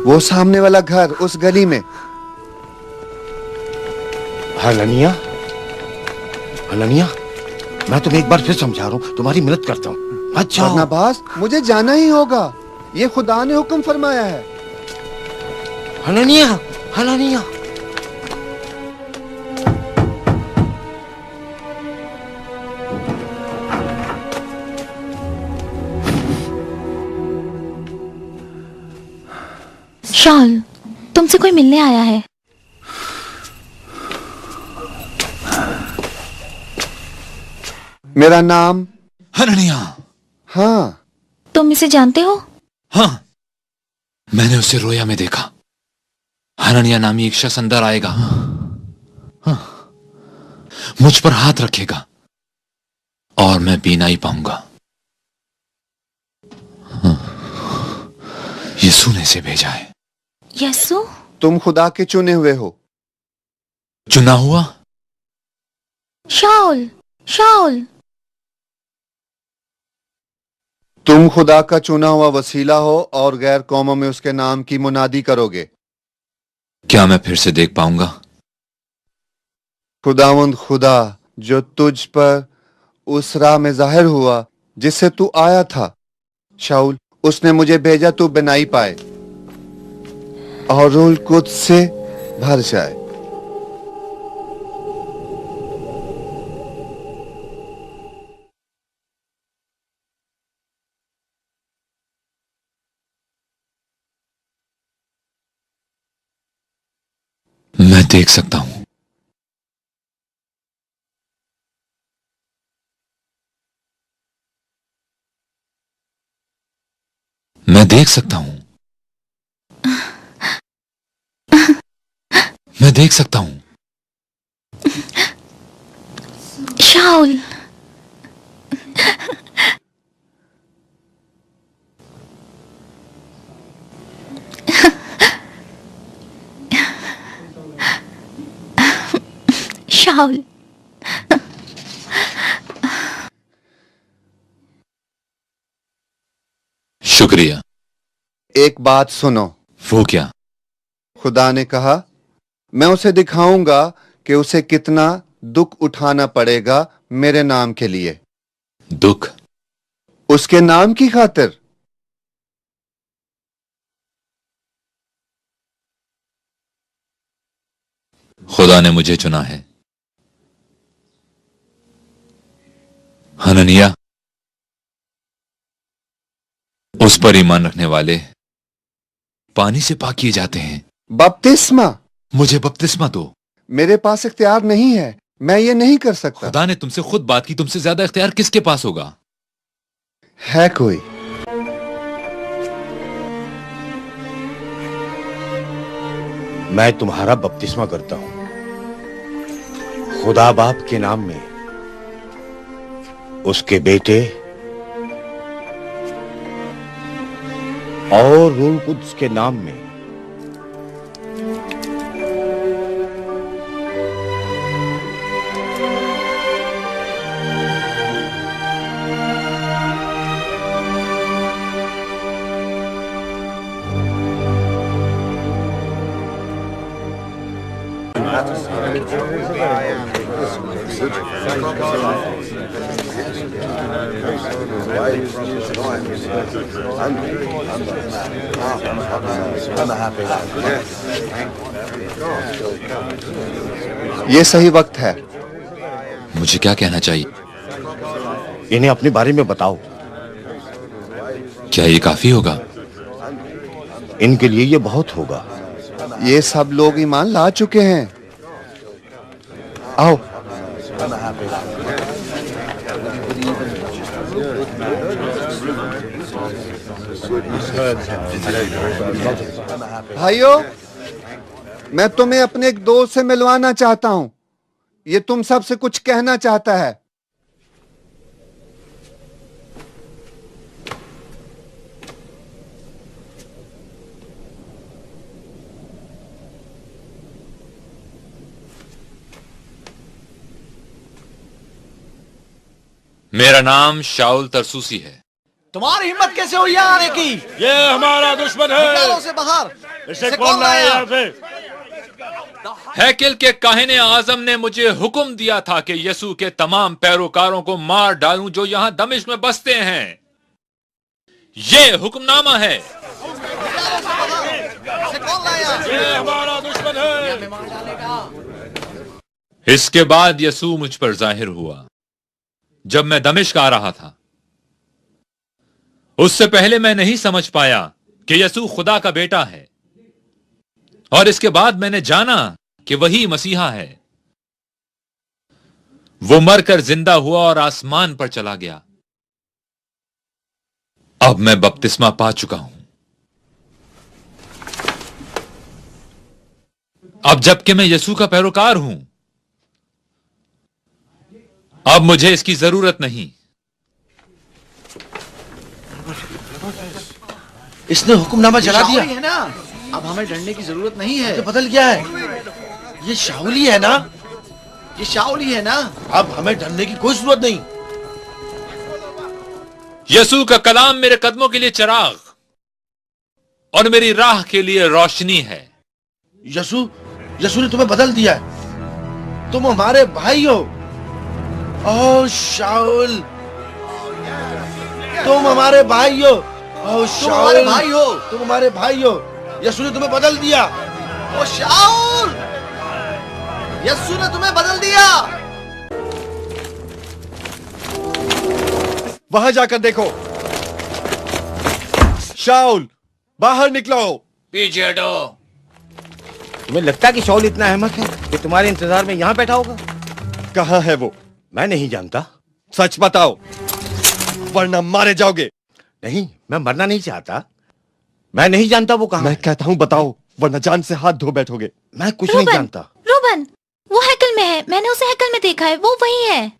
वो सामने वाला घर, उस गली में। हनन्या, हनन्या, मैं तुम्हें एक बार फिर समझा रहा हूं, तुम्हारी मदद करता हूं। अच्छा बरनबास, मुझे जाना ही होगा। ये खुदा ने हुक्म फरमाया है। हनन्या, हनन्या, शाऊल, तुमसे कोई मिलने आया है। मेरा नाम हनन्या। हाँ। तुम इसे जानते हो? हाँ, मैंने उसे रोया में देखा। हनन्या नामी एक शख्स अंदर आएगा, हाँ, मुझ पर हाथ रखेगा और मैं पीना ही पाऊंगा। हाँ, यीशु ने इसे भेजा है। यीशु? तुम खुदा के चुने हुए हो। चुना हुआ? शाऊल, शाऊल, तुम खुदा का चुना हुआ वसीला हो और गैर कौमों में उसके नाम की मुनादी करोगे। क्या मैं फिर से देख पाऊंगा? खुदावंद खुदा जो तुझ पर उस राह में जाहिर हुआ जिससे तू आया था। शाऊल, उसने मुझे भेजा तू बनाई पाए और रूह कुद्स से भर जाए। मैं देख सकता हूं। मैं देख सकता हूं। मैं देख सकता हूं। शाऊल, शाऊल, शुक्रिया। एक बात सुनो। वो क्या? खुदा ने कहा मैं उसे दिखाऊंगा कि उसे कितना दुख उठाना पड़ेगा मेरे नाम के लिए। दुख? उसके नाम की खातिर। खुदा ने मुझे चुना है। हननिया, उस पर ईमान रखने वाले पानी से पाक किए जाते हैं। बपतिस्मा? मुझे बपतिस्मा दो। मेरे पास इख्तियार नहीं है, मैं ये नहीं कर सकता। खुदा ने तुमसे खुद बात की, तुमसे ज्यादा इख्तियार किसके पास होगा? है कोई? मैं तुम्हारा बपतिस्मा करता हूं खुदा बाप के नाम में, उसके बेटे और रूह कुद्स के नाम में। ये सही वक्त है। मुझे क्या कहना चाहिए? इन्हें अपने बारे में बताओ। क्या ये काफी होगा? इनके लिए ये बहुत होगा। ये सब लोग ईमान ला चुके हैं। आओ। भाइयों, मैं तुम्हें अपने एक दोस्त से मिलवाना चाहता हूं। ये तुम सबसे कुछ कहना चाहता है। मेरा नाम शाउल तरसुसी है। तुम्हारी हिम्मत कैसे हुई यहाँ आने की? ये हमारा दुश्मन निकालो उसे बाहर। इसे कौन लाया यहाँ पे? हैकल के काहिने आजम ने मुझे हुक्म दिया था कि यसू के तमाम पैरोकारों को मार डालूं जो यहां दमिश्क में बसते हैं। ये हुक्मनामा है। ये हमारा दुश्मन है। इसके बाद यसू मुझ पर जाहिर हुआ जब मैं दमिश्क आ रहा था। उससे पहले मैं नहीं समझ पाया कि यसू खुदा का बेटा है, और इसके बाद मैंने जाना कि वही मसीहा है। वो मरकर जिंदा हुआ और आसमान पर चला गया। अब मैं बपतिस्मा पा चुका हूं। अब जबकि मैं यसू का पैरोकार हूं, अब मुझे इसकी जरूरत नहीं। इसने हुक्मनामा जला दिया है ना। अब हमें डरने की जरूरत नहीं है। बदल गया है। ये शाउली है ना? ये शाउली है ना? अब हमें डरने की कोई जरूरत नहीं। यसू का कलाम मेरे कदमों के लिए चिराग और मेरी राह के लिए रोशनी है। यसू ने तुम्हें बदल दिया है। तुम हमारे भाई हो। ओह शाउल, तुम हमारे भाई हो। ओह शाउल, तुम हमारे भाई हो। यसू ने तुम्हें बदल दिया। ओह शाउल, यसू ने तुम्हें बदल दिया। वहां जाकर देखो। शाउल, बाहर निकलो। पीछे हटो। तुम्हें लगता है कि शाउल इतना अहमक है कि तुम्हारे इंतजार में यहाँ बैठा होगा? कहां है वो? मैं नहीं जानता। सच बताओ, वरना मारे जाओगे। नहीं, मैं मरना नहीं चाहता। मैं नहीं जानता वो कहां मैं है। कहता हूं बताओ, वरना जान से हाथ धो बैठोगे। मैं कुछ नहीं जानता। रूबन, वो हैकल में है। मैंने उसे हैकल में देखा है। वो वही है।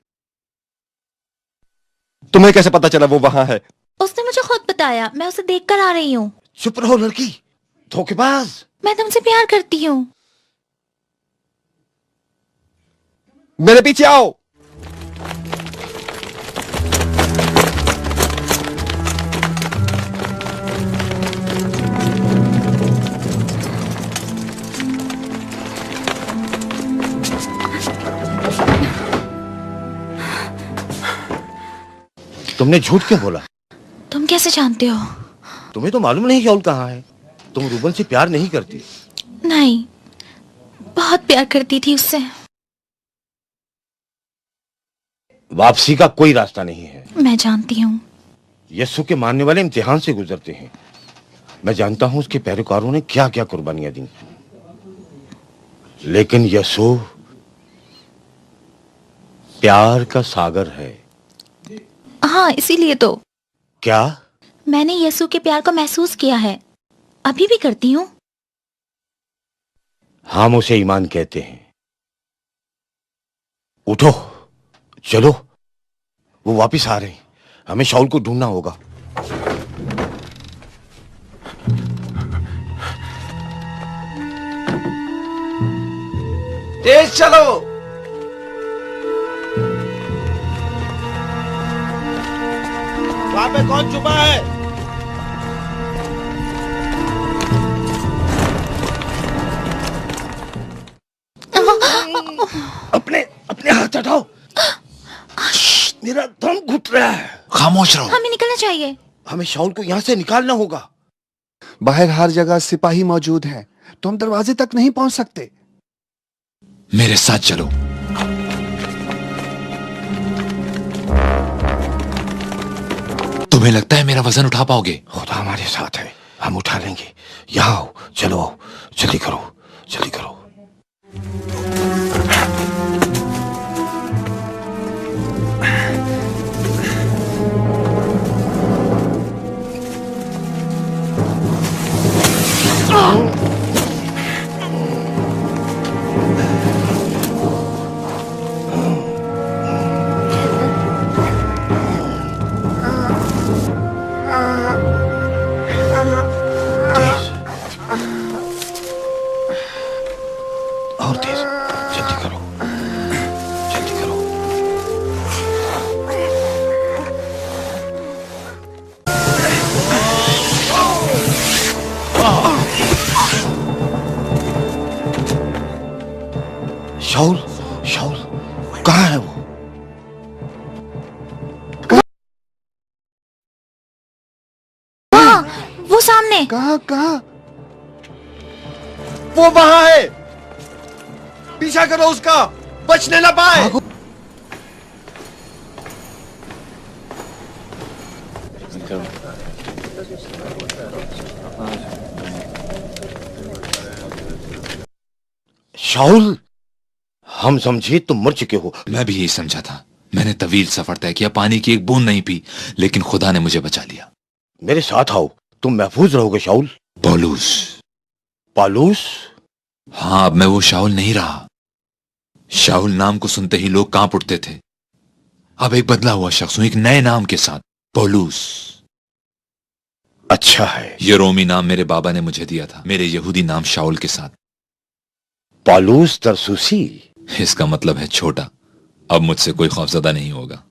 तुम्हें कैसे पता चला वो वहां है? उसने मुझे खुद बताया। मैं उसे देखकर आ रही हूँ। चुप रहो लड़की, धोखेबाज। मैं तुमसे प्यार करती हूँ। मेरे पीछे आओ। तुमने झूठ क्यों बोला? तुम कैसे जानते हो? तुम्हें तो मालूम नहीं शाऊल कहाँ है। तुम रूबन से प्यार नहीं करती। नहीं, बहुत प्यार करती थी उससे। वापसी का कोई रास्ता नहीं है। मैं जानती हूँ। यीशु के मानने वाले इम्तिहान से गुजरते हैं। मैं जानता हूँ उसके पैरोकारों ने क्या क्या कुर्बानियां दी, लेकिन यीशु प्यार का सागर है। हाँ, इसीलिए तो। क्या? मैंने यीशु के प्यार को महसूस किया है, अभी भी करती हूँ। हम उसे ईमान कहते हैं। उठो, चलो, वो वापिस आ रहे हैं। हमें शाऊल को ढूंढना होगा। तेज चलो। वहां पे कौन छुपा है? अपने अपने हाथ हटाओ। मेरा दम घुट रहा है। खामोश रहो। हमें निकलना चाहिए। हमें शाऊल को यहाँ से निकालना होगा। बाहर हर जगह सिपाही मौजूद हैं, तो हम दरवाजे तक नहीं पहुंच सकते। मेरे साथ चलो। तुम्हें लगता है मेरा वजन उठा पाओगे? खुदा हमारे साथ है, हम उठा लेंगे। यहाँ आओ, चलो आओ, जल्दी करो, जल्दी करो। और तेज, जल्दी करो, जल्दी करो। शाऊल, शाऊल, कहाँ है वो? हाँ, वो सामने। कहाँ कहाँ? वो वहां है, पीछा करो उसका, बचने ना पाए। शाऊल, हम समझे तुम मर चुके हो। मैं भी यही समझा था। मैंने तवील सफर तय किया, पानी की एक बूंद नहीं पी, लेकिन खुदा ने मुझे बचा लिया। मेरे साथ आओ, तुम महफूज रहोगे शाऊल। पौलुस। पालूस? हाँ, अब मैं वो शाऊल नहीं रहा। शाऊल नाम को सुनते ही लोग कांप उठते थे। अब एक बदला हुआ शख्स हूं, एक नए नाम के साथ, पौलुस। अच्छा है। ये रोमी नाम मेरे बाबा ने मुझे दिया था, मेरे यहूदी नाम शाऊल के साथ। पालूस तरसुसी। इसका मतलब है छोटा। अब मुझसे कोई खौफजदा नहीं होगा।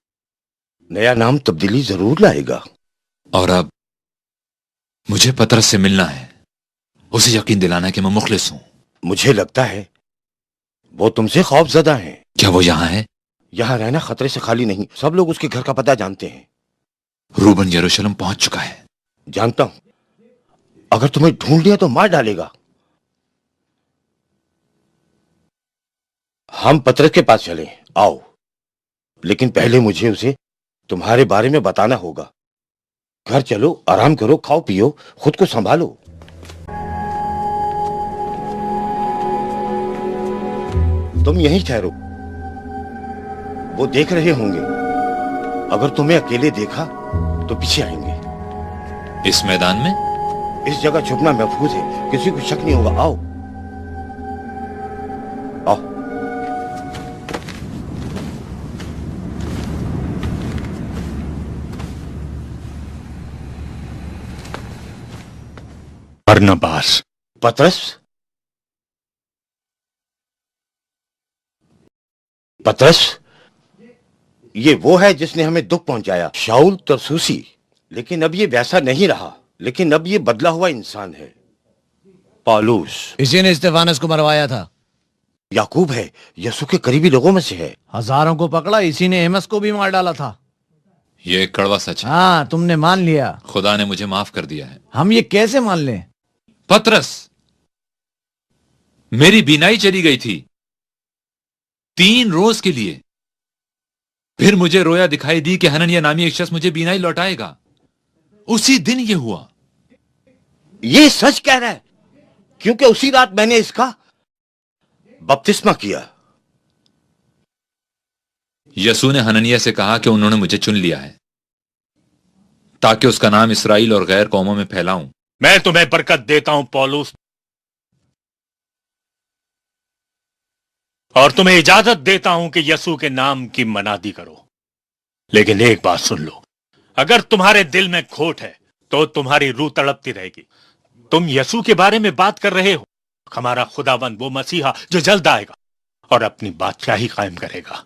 नया नाम तब्दीली जरूर लाएगा। और अब मुझे पतरस से मिलना है, उसे यकीन दिलाना कि मैं मुखलिस हूं। मुझे लगता है वो तुमसे खौफजदा है। क्या वो यहाँ है? यहाँ रहना खतरे से खाली नहीं। सब लोग उसके घर का पता जानते हैं। रूबन यरूशलेम पहुंच चुका है। जानता हूं। अगर तुम्हें ढूंढ लिया तो मार डालेगा। हम पतरस के पास चलें, आओ। लेकिन पहले मुझे उसे तुम्हारे बारे में बताना होगा। घर चलो, आराम करो, खाओ पियो, खुद को संभालो। तुम यहीं ठहरो, वो देख रहे होंगे। अगर तुम्हें अकेले देखा तो पीछे आएंगे। इस मैदान में? इस जगह छुपना महफूज है, किसी को शक नहीं होगा। आओ आओ। बरनबास। पतरस? पतरस, ये वो है जिसने हमें दुख पहुंचाया, शाऊल तरसुसी। लेकिन अब ये वैसा नहीं रहा, लेकिन अब ये बदला हुआ इंसान है। पालूस। इसी ने स्तेफानस को मरवाया था। याकूब है, यीशु के करीबी लोगों में से है। हजारों को पकड़ा, इसी ने हेमस को भी मार डाला था। ये एक कड़वा सच है। हाँ, तुमने मान लिया। खुदा ने मुझे माफ कर दिया है। हम ये कैसे मान लें? पतरस, मेरी बीनाई चली गई थी 3 रोज के लिए। फिर मुझे रोया दिखाई दी कि हनन्याह नामी एक शख्स मुझे बीनाई लौटाएगा। उसी दिन ये हुआ। ये सच कह रहा है, क्योंकि उसी रात मैंने इसका बपतिस्मा किया। यसू ने हनन्याह से कहा कि उन्होंने मुझे चुन लिया है ताकि उसका नाम इसराइल और गैर कौमों में फैलाऊं। मैं तुम्हें बरकत देता हूं पौलुस, और तुम्हें इजाजत देता हूं कि यसू के नाम की मनादी करो। लेकिन एक बात सुन लो, अगर तुम्हारे दिल में खोट है तो तुम्हारी रूह तड़पती रहेगी। तुम यसू के बारे में बात कर रहे हो, हमारा खुदावंद वो मसीहा जो जल्द आएगा और अपनी बादशाही कायम करेगा।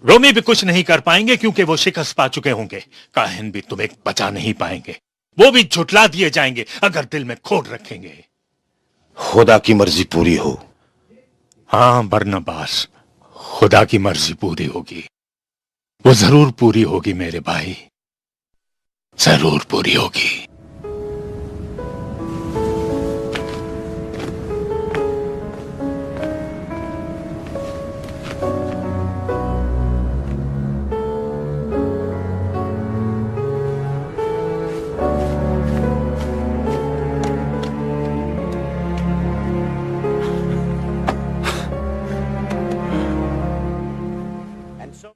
रोमी भी कुछ नहीं कर पाएंगे क्योंकि वो शिकस्त पा चुके होंगे। काहिन भी तुम्हें बचा नहीं पाएंगे, वो भी झुठला दिए जाएंगे अगर दिल में खोट रखेंगे। खुदा की मर्जी पूरी हो। हाँ बरनबास, खुदा की मर्जी पूरी होगी, वो जरूर पूरी होगी मेरे भाई, जरूर पूरी होगी।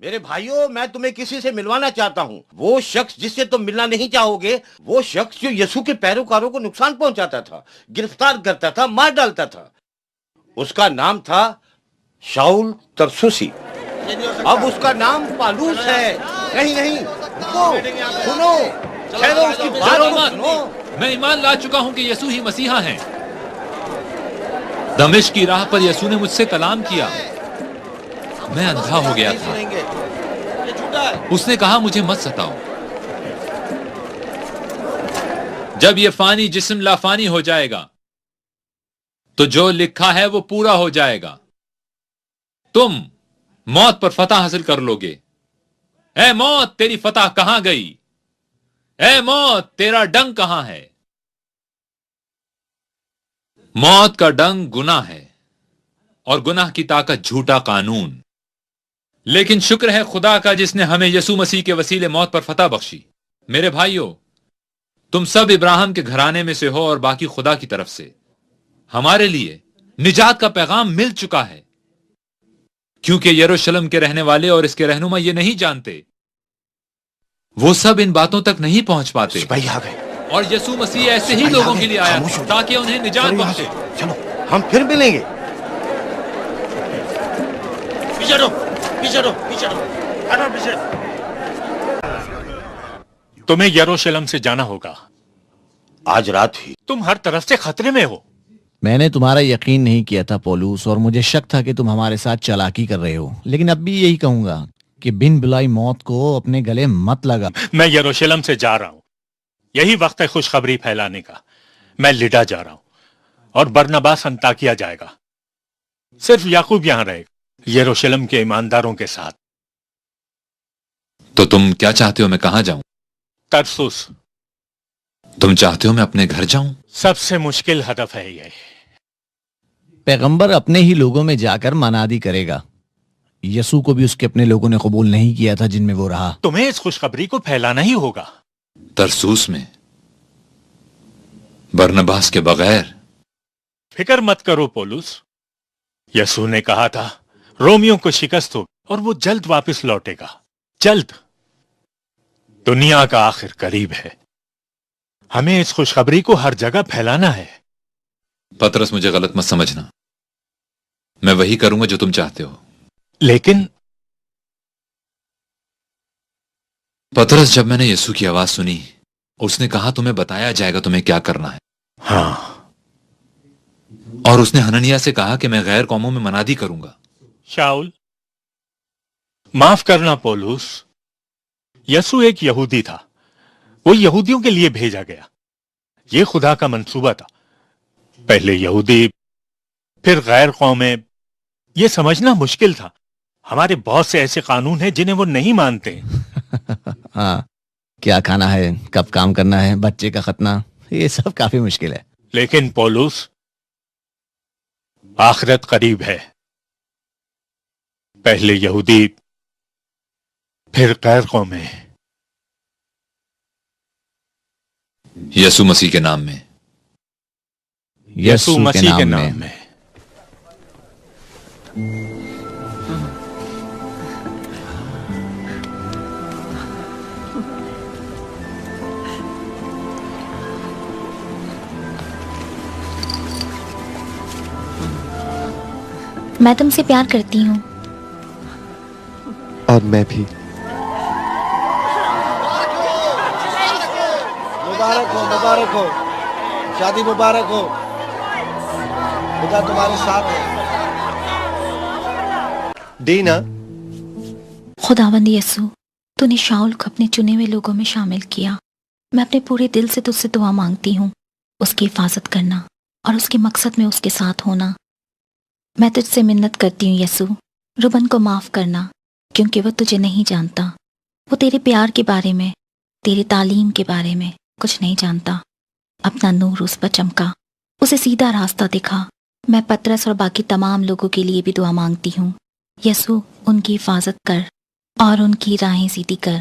मेरे भाइयों, मैं तुम्हें किसी से मिलवाना चाहता हूँ। वो शख्स जिससे तुम मिलना नहीं चाहोगे, वो शख्स जो यीशु के पैरोकारों को नुकसान पहुंचाता था, गिरफ्तार करता था, मार डालता था। उसका नाम था शाऊल तरसुसी। अब उसका नाम पालूस है। नहीं नहीं, सुनो, ठहरो, उसकी बात को सुनो। मैं ईमान ला चुका हूं कि यीशु ही मसीहा हैं। दमिश्क की राह पर यीशु ने मुझसे कलाम किया। मैं अंधा हो गया था। उसने कहा मुझे मत सताओ। जब ये फानी जिस्म लाफानी हो जाएगा तो जो लिखा है वो पूरा हो जाएगा। तुम मौत पर फतह हासिल कर लोगे। ए मौत, तेरी फतह कहां गई? ए मौत, तेरा डंक कहां है? मौत का डंक गुनाह है और गुनाह की ताकत झूठा कानून। लेकिन शुक्र है खुदा का जिसने हमें यीशु मसीह के वसीले मौत पर फतह बख्शी। मेरे भाइयों, तुम सब इब्राहिम के घराने में से हो और बाकी खुदा की तरफ से। हमारे लिए निजात का पैगाम मिल चुका है, क्योंकि यरूशलेम के रहने वाले और इसके रहनुमा ये नहीं जानते। वो सब इन बातों तक नहीं पहुंच पाते। और यीशु मसीह ऐसे ही लोगों के लिए आया ताकि उन्हें निजात बख्शे। चलो, हम फिर मिलेंगे। पीछे पीछे पीछे। तुम्हें यरूशलेम से जाना होगा। आज रात ही। तुम हर तरफ से खतरे में हो। मैंने तुम्हारा यकीन नहीं किया था पौलुस, और मुझे शक था कि तुम हमारे साथ चालाकी कर रहे हो। लेकिन अब भी यही कहूंगा कि बिन बुलाई मौत को अपने गले मत लगा। मैं यरूशलेम से जा रहा हूं, यही वक्त है खुशखबरी फैलाने का। मैं लिडा जा रहा हूं और बरनबास अंताकिया जाएगा। सिर्फ याकूब यहां रहेगा यरूशलेम के ईमानदारों के साथ। तो तुम क्या चाहते हो मैं कहां जाऊं? तरसुस। तुम चाहते हो मैं अपने घर जाऊं? सबसे मुश्किल हदफ है ये। पैगंबर अपने ही लोगों में जाकर मनादी करेगा। यसू को भी उसके अपने लोगों ने कबूल नहीं किया था जिनमें वो रहा। तुम्हें इस खुशखबरी को फैलाना ही होगा। तरसूस में बरनबास के बगैर। फिक्र मत करो पौलुस, यसू ने कहा था रोमियों को शिकस्त हो और वो जल्द वापस लौटेगा। जल्द। दुनिया का आखिर करीब है। हमें इस खुशखबरी को हर जगह फैलाना है। पतरस, मुझे गलत मत समझना। मैं वही करूंगा जो तुम चाहते हो। लेकिन पतरस, जब मैंने यीशु की आवाज सुनी, उसने कहा तुम्हें बताया जाएगा तुम्हें क्या करना है। हाँ। और उसने हनन्याह से कहा कि मैं गैर कौमों में मनादी करूंगा। शाऊल, माफ करना पौलुस, यसू एक यहूदी था। वो यहूदियों के लिए भेजा गया। ये खुदा का मंसूबा था। पहले यहूदी, फिर गैर कौमें। यह समझना मुश्किल था। हमारे बहुत से ऐसे कानून हैं जिन्हें वो नहीं मानते। हाँ, क्या खाना है, कब काम करना है, बच्चे का खतना, ये सब काफी मुश्किल है। लेकिन पौलुस, आखिरत करीब है। पहले यहूदी, फिर गैर कौमें। यीशु मसीह के नाम में। यीशु मसीह के नाम में। मैं तुमसे प्यार करती हूँ। और मैं भी। मुबारक हो, शादी मुबारक हो। खुदा तुम्हारे साथ है। डीना, खुदावंद यीशु, तूने शाऊल को अपने चुने हुए लोगों में शामिल किया। मैं अपने पूरे दिल से तुझसे दुआ मांगती हूँ, उसकी हिफाजत करना और उसके मकसद में उसके साथ होना। मैं तुझसे मिन्नत करती हूँ यीशु, रुबन को माफ करना, क्योंकि वो तुझे नहीं जानता। वो तेरे प्यार के बारे में, तेरी तालीम के बारे में कुछ नहीं जानता। अपना नूर उस पर चमका, उसे सीधा रास्ता दिखा। मैं पतरस और बाकी तमाम लोगों के लिए भी दुआ मांगती हूँ। यीशु, उनकी हिफाजत कर और उनकी राहें सीधी कर।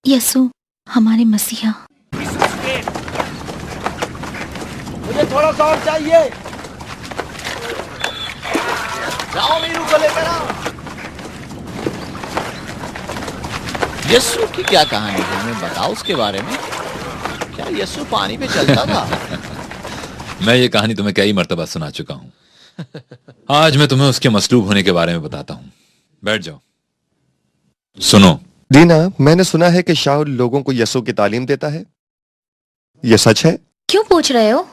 यीशु, हमारे मसीहा। मुझे थोड़ा सा और चाहिए। जाओ मीरू को लेकर आओ। यीशु की क्या कहानी है, हमें बताओ उसके बारे में। क्या यीशु पानी पे चलता था? मैं ये कहानी तुम्हें कई मर्तबा सुना चुका हूं। आज मैं तुम्हें उसके मसलूब होने के बारे में बताता हूं। बैठ जाओ, सुनो। डीना, मैंने सुना है कि शाऊल लोगों को यीशु की तालीम देता है। यह सच है? क्यों पूछ रहे हो?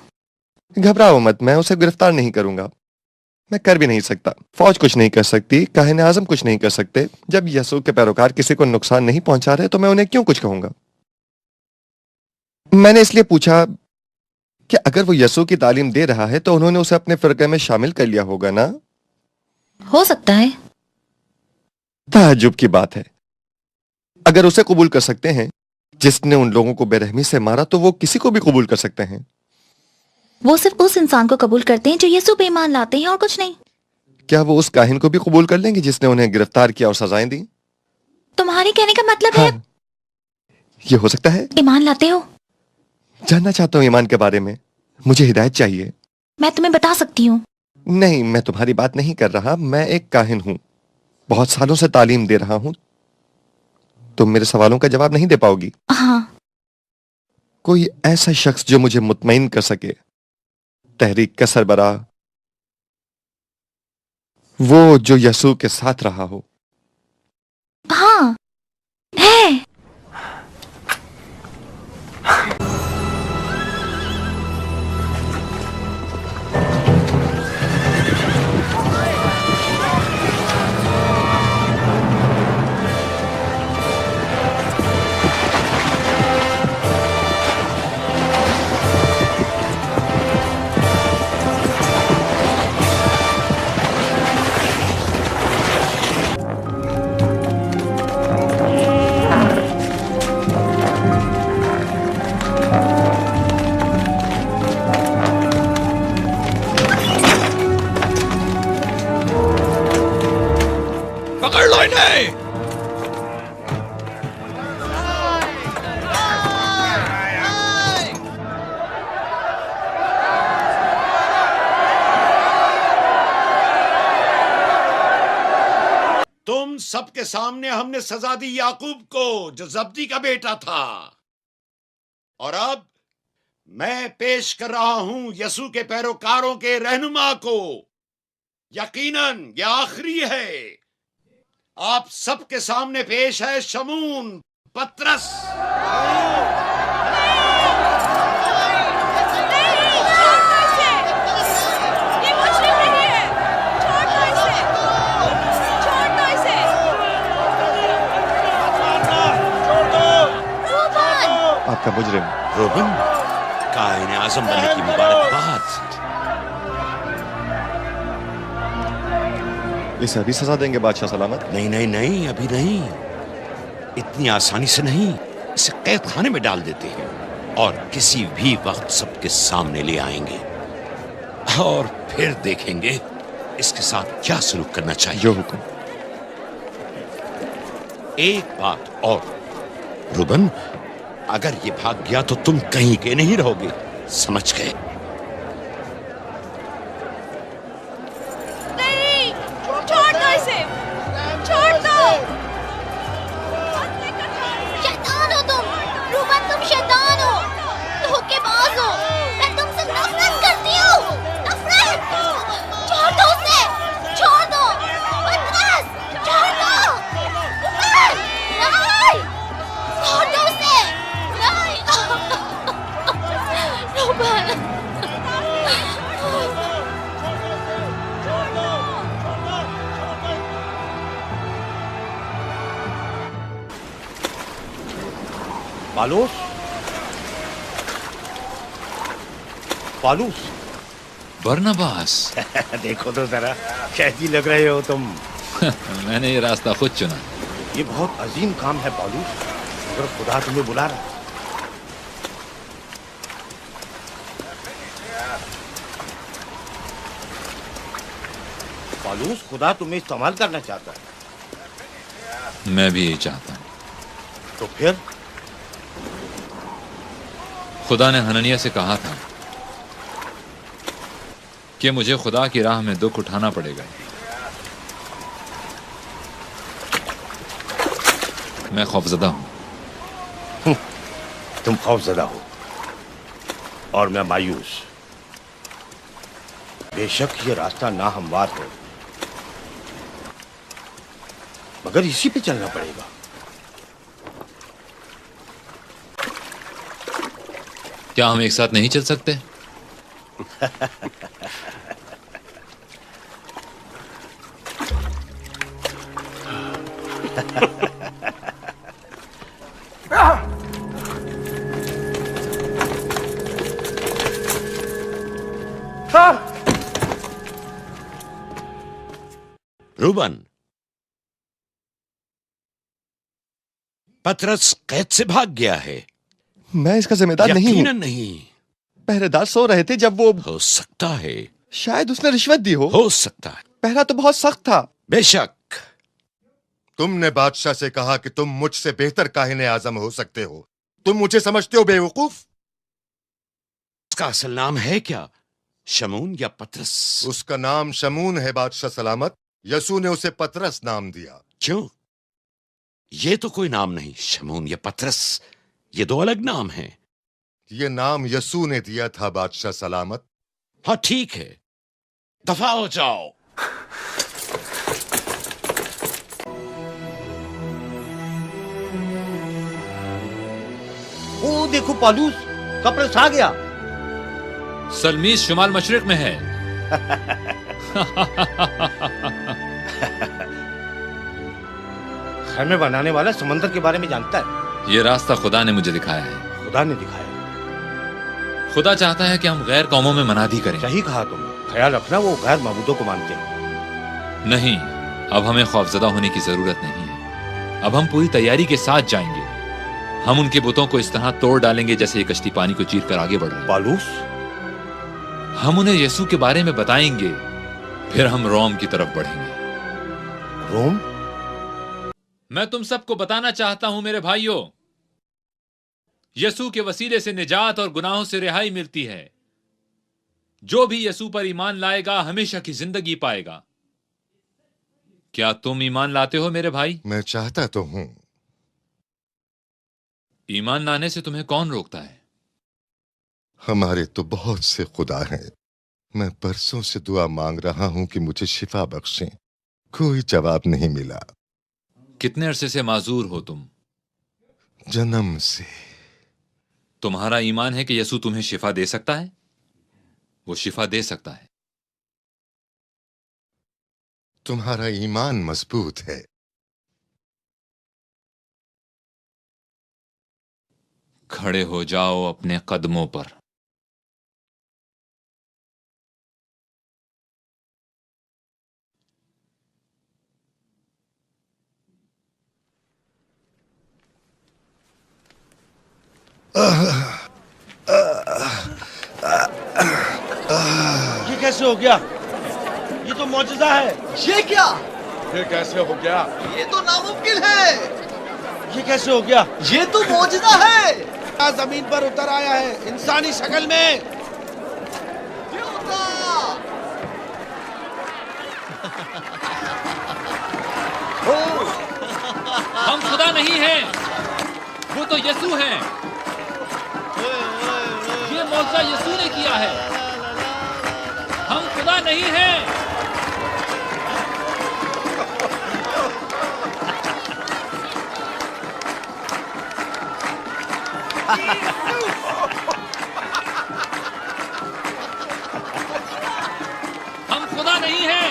घबराओ मत, मैं उसे गिरफ्तार नहीं करूंगा। मैं कर भी नहीं सकता। फौज कुछ नहीं कर सकती, काहिन आजम कुछ नहीं कर सकते। जब यीशु के पैरोकार किसी को नुकसान नहीं पहुंचा रहे तो मैं उन्हें क्यों कुछ कहूंगा। मैंने इसलिए पूछा कि अगर वो यीशु की तालीम दे रहा है तो उन्होंने उसे अपने फिरके में शामिल कर लिया होगा ना? हो सकता है। ताज्जुब की बात है। अगर उसे कबूल कर सकते हैं जिसने उन लोगों को बेरहमी से मारा, तो वो किसी को भी कबूल कर सकते हैं। वो सिर्फ उस इंसान को कबूल करते हैं जो यीशु पे ईमान लाते हैं, और कुछ नहीं। क्या वो उस काहिन को भी कबूल कर लेंगे जिसने उन्हें गिरफ्तार किया और सजाएं दी? तुम्हारे कहने का मतलब है ये हो सकता है। ईमान लाते हो? जानना चाहता हूँ ईमान के बारे में। मुझे हिदायत चाहिए। मैं तुम्हें बता सकती हूँ। नहीं, मैं तुम्हारी बात नहीं कर रहा। मैं एक काहिन हूं, बहुत सालों से तालीम दे रहा हूं। तुम मेरे सवालों का जवाब नहीं दे पाओगी? हाँ। कोई ऐसा शख्स जो मुझे मुतमईन कर सके, तहरीक का सरबराह, वो जो यीशु के साथ रहा हो। हाँ, है। पकड़ लो इन्हें। तुम सबके सामने हमने सजा दी याकूब को, जो जब्दी का बेटा था। और अब मैं पेश कर रहा हूं यीशु के पैरोकारों के रहनुमा को। यकीनन यह आखिरी है। आप सबके सामने पेश है शमून पतरस। आपका मुजरिम रोबन, कायने आजम बनने की मुबारकबाद। इसे अभी सजा देंगे बादशाह सलामत? नहीं नहीं नहीं, अभी नहीं, इतनी आसानी से नहीं। इसे कैद खाने में डाल देते हैं और किसी भी वक्त सबके सामने ले आएंगे और फिर देखेंगे इसके साथ क्या सलूक करना चाहिए। जो हुक्म। एक बात और, रुबन, अगर ये भाग गया तो तुम कहीं के नहीं रहोगे, समझ गए? नहीं, छोड़ दो इसे, छोड़ दो। शैतान हो तुम, रूबन, तुम शैतान हो, धोखेबाज हो। मैं तुमसे नफरत करती हूँ, नफरत। छोड़ दो उसे, छोड़ दो, पतरस, छोड़ दो, पतरस, नहीं, छोड़ दो उसे, नहीं, रूबन। पालूस, पालूस। बरनबास। देखो तो जरा, कैसी लग रहे हो तुम। मैंने ये रास्ता खुद चुना। ये बहुत अजीम काम है पालूस, अगर खुदा तुम्हें बुला रहा है। पालूस, खुदा तुम्हें इस्तेमाल करना चाहता है। मैं भी यही चाहता हूँ। तो फिर खुदा ने हननिया से कहा था कि मुझे खुदा की राह में दुख उठाना पड़ेगा। मैं खौफजदा हूं। तुम खौफजदा हो और मैं मायूस। बेशक ये रास्ता नाहमवार है, मगर इसी पे चलना पड़ेगा। क्या हम एक साथ नहीं चल सकते? रूबन, पतरस कैद से भाग गया है। मैं इसका जिम्मेदार नहीं हूं। यकीनन नहीं। पहरेदार सो रहे थे जब वो। हो सकता है। शायद उसने रिश्वत दी हो सकता है। पहरा तो बहुत सख्त था। बेशक। तुमने बादशाह से कहा कि तुम मुझसे बेहतर काहिने आजम हो सकते हो। तुम मुझे समझते हो बेवकूफ? उसका असल नाम है क्या, शमून या पतरस? उसका नाम शमून है बादशाह सलामत। यसू ने उसे पतरस नाम दिया। क्यों? ये तो कोई नाम नहीं, शमून या पतरस, ये दो अलग नाम हैं। ये नाम यसू ने दिया था बादशाह सलामत। हाँ ठीक है, दफा हो जाओ। ओ देखो पालूस, कपड़स आ गया। सलमीस शुमाल मशरिक में है। खैमे बनाने वाला समंदर के बारे में जानता है। ये रास्ता खुदा ने मुझे दिखाया है। खुदा ने दिखाया। खुदा चाहता है कि हम गैर कौमों में मनादी करें। सही कहा तुमने। ख्याल रखना, वो गैर माबूदों को मानते हैं। नहीं, अब हमें खौफजदा होने की जरूरत नहीं है। अब हम पूरी तैयारी के साथ जाएंगे। हम उनके बुतों को इस तरह तोड़ डालेंगे जैसे ये कश्ती पानी को चीर कर आगे बढ़ रही है। पालूस, हम उन्हें यीशु के बारे में बताएंगे, फिर हम रोम की तरफ बढ़ेंगे। रोम? मैं तुम सबको बताना चाहता हूं मेरे भाइयों, यीशु के वसीले से निजात और गुनाहों से रिहाई मिलती है। जो भी यीशु पर ईमान लाएगा हमेशा की जिंदगी पाएगा। क्या तुम ईमान लाते हो मेरे भाई? मैं चाहता तो हूं। ईमान लाने से तुम्हें कौन रोकता है? हमारे तो बहुत से खुदा हैं। मैं बरसों से दुआ मांग रहा हूं कि मुझे शिफा बख्शें, कोई जवाब नहीं मिला। कितने अरसे से माजूर हो तुम? जन्म से। तुम्हारा ईमान है कि यीशु तुम्हें शिफा दे सकता है? वो शिफा दे सकता है। तुम्हारा ईमान मजबूत है। खड़े हो जाओ अपने कदमों पर। कैसे हो गया? ये तो मौजूदा है। ये क्या? ये कैसे हो गया? ये तो नामुमकिन है। ये कैसे हो गया? ये तो मौजूदा है। जमीन पर उतर आया है इंसानी शक्ल में। हम खुदा नहीं हैं, वो तो यसू हैं। ये मौजज़ा यसू ने किया है, हम खुदा नहीं हैं। हम खुदा नहीं हैं।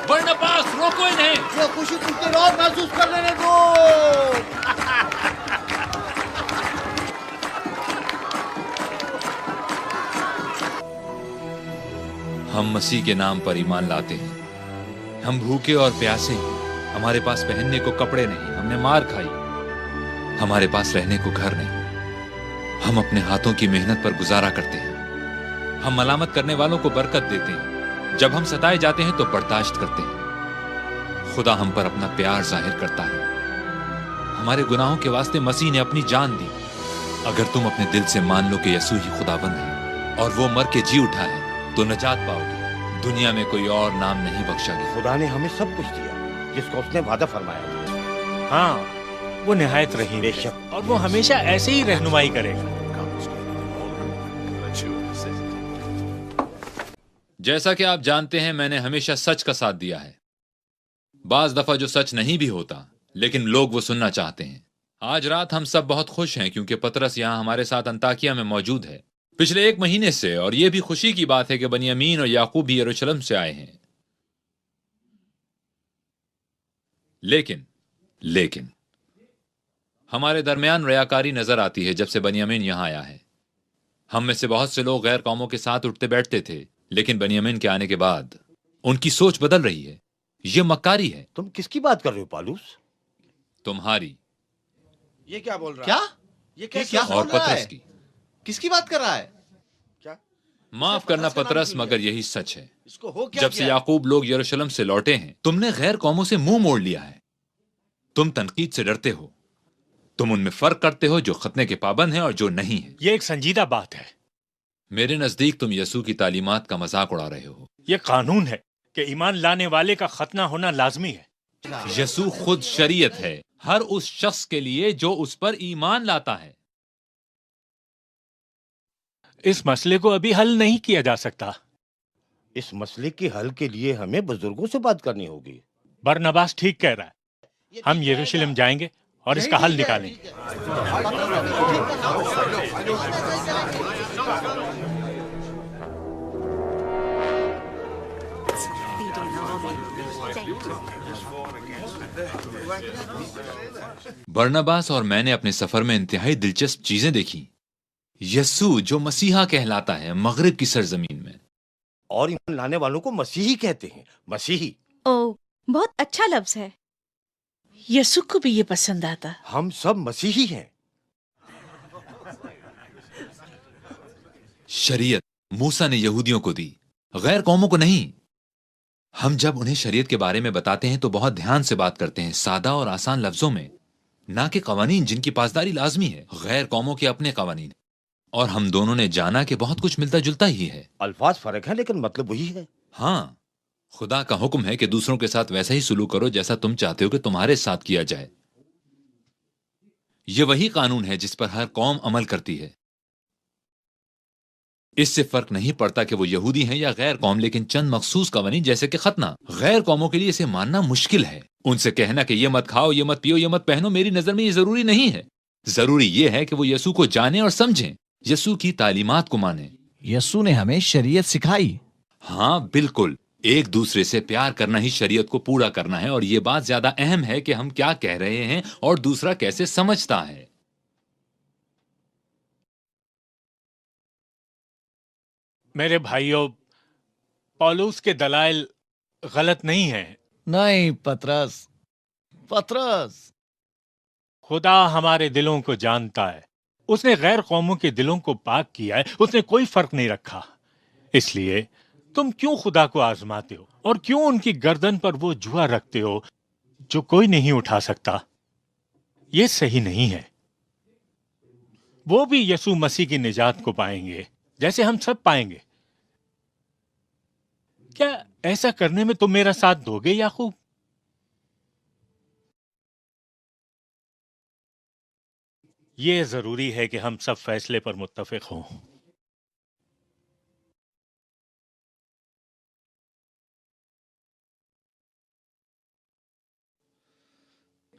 बरनबास, रोको इन्हें। ये खुशी तुझे और महसूस कर लेने दो। हम मसीह के नाम पर ईमान लाते हैं। हम भूखे और प्यासे हैं। हमारे पास पहनने को कपड़े नहीं, हमने मार खाई। हमारे पास रहने को घर नहीं। हम अपने हाथों की मेहनत पर गुजारा करते हैं। हम मलामत करने वालों को बरकत देते हैं। जब हम सताए जाते हैं तो बर्दाश्त करते हैं। खुदा हम पर अपना प्यार जाहिर करता है। हमारे गुनाहों के वास्ते मसीह ने अपनी जान दी। अगर तुम अपने दिल से मान लो कि यीशु ही खुदाबंद है और वो मर के जी उठा है तो नजात पाओगे। दुनिया में कोई और नाम नहीं बख्शा गया। खुदा ने हमें सब कुछ दिया जिसको उसने वादा फरमाया था। हाँ, वो निहायत रहीम है बेशक, और वो हमेशा ऐसे ही रहनुमाई करेगा। जैसा कि आप जानते हैं, मैंने हमेशा सच का साथ दिया है। बाज दफा जो सच नहीं भी होता, लेकिन लोग वो सुनना चाहते हैं। आज रात हम सब बहुत खुश हैं क्योंकि पतरस यहाँ हमारे साथ अंताकिया में मौजूद है पिछले 1 महीने से, और यह भी खुशी की बात है कि बनियामीन और याकूब भी यरूशलेम से आए हैं। लेकिन हमारे दरमियान रयाकारी नजर आती है जब से बनियामीन यहां आया है। हम में से बहुत से लोग गैर कौमों के साथ उठते बैठते थे, लेकिन बनियामीन के आने के बाद उनकी सोच बदल रही है। यह मक्कारी है। तुम किसकी बात कर रहे हो पालूस? तुम्हारी। ये क्या बोल रहा है? क्या? ये क्या और बोल रहा है? पतरस की। किसकी बात कर रहा है? क्या? माफ करना पतरस, मगर यही सच है। इसको हो क्या जब से गया? याकूब लोग यरूशलेम से लौटे हैं, तुमने गैर कौमों से मुंह मोड़ लिया है। तुम तनकीद से डरते हो। तुम उनमें फर्क करते हो जो खतने के पाबंद हैं और जो नहीं है। ये एक संजीदा बात है। मेरे नजदीक तुम यसू की तालीमात का मजाक उड़ा रहे हो। ये कानून है कि ईमान लाने वाले का खतना होना लाजमी है। यसू खुद शरीयत है हर उस शख्स के लिए जो उस पर ईमान लाता है। इस मसले को अभी हल नहीं किया जा सकता। इस मसले के हल के लिए हमें बुजुर्गों से बात करनी होगी। बरनबास ठीक कह रहा है। हम यरूशलेम जाएंगे और इसका हल निकालेंगे। बरनबास और मैंने अपने सफर में इंतहाई दिलचस्प चीजें देखी। यसू जो मसीहा कहलाता है मगरिब की सरजमीन में, और ईमान लाने वालों को मसीही कहते हैं। मसीही। ओह, बहुत अच्छा लफ्ज है। यसु को भी ये पसंद आता। हम सब मसीही हैं। शरीयत मूसा ने यहूदियों को दी, गैर कौमों को नहीं। हम जब उन्हें शरीयत के बारे में बताते हैं तो बहुत ध्यान से बात करते हैं, सादा और आसान लफ्जों में, ना कि कवानीन जिनकी पासदारी लाजमी है। गैर कौमों के अपने कवानीन, और हम दोनों ने जाना कि बहुत कुछ मिलता जुलता ही है। अल्फाज फर्क है लेकिन मतलब वही है। हाँ, खुदा का हुक्म है कि दूसरों के साथ वैसा ही सुलूक करो जैसा तुम चाहते हो कि तुम्हारे साथ किया जाए। यह वही कानून है जिस पर हर कौम अमल करती है। इससे फर्क नहीं पड़ता कि वो यहूदी हैं या गैर कौम, लेकिन चंद मखसूस कवानीन जैसे कि खतना गैर कौमों के लिए इसे मानना मुश्किल है। उनसे कहना कि ये मत खाओ, ये मत पियो, ये मत पहनो, मेरी नजर में ये जरूरी नहीं है। जरूरी ये है कि वो यसू को जाने और समझें, यसू की तालीमात को माने। यसू ने हमें शरीयत सिखाई। हाँ बिल्कुल, एक दूसरे से प्यार करना ही शरीयत को पूरा करना है, और ये बात ज्यादा अहम है कि हम क्या कह रहे हैं और दूसरा कैसे समझता है। मेरे भाइयों, पौलुस के दलाइल गलत नहीं हैं। नहीं पतरस, पतरस। खुदा हमारे दिलों को जानता है। उसने गैर कौमों के दिलों को पाक किया है। उसने कोई फर्क नहीं रखा। इसलिए तुम क्यों खुदा को आजमाते हो और क्यों उनकी गर्दन पर वो जुआ रखते हो जो कोई नहीं उठा सकता? ये सही नहीं है। वो भी यीशु मसीह की निजात को पाएंगे जैसे हम सब पाएंगे। क्या ऐसा करने में तुम मेरा साथ दोगे याकूब? ये जरूरी है कि हम सब फैसले पर मुत्तफिक हों।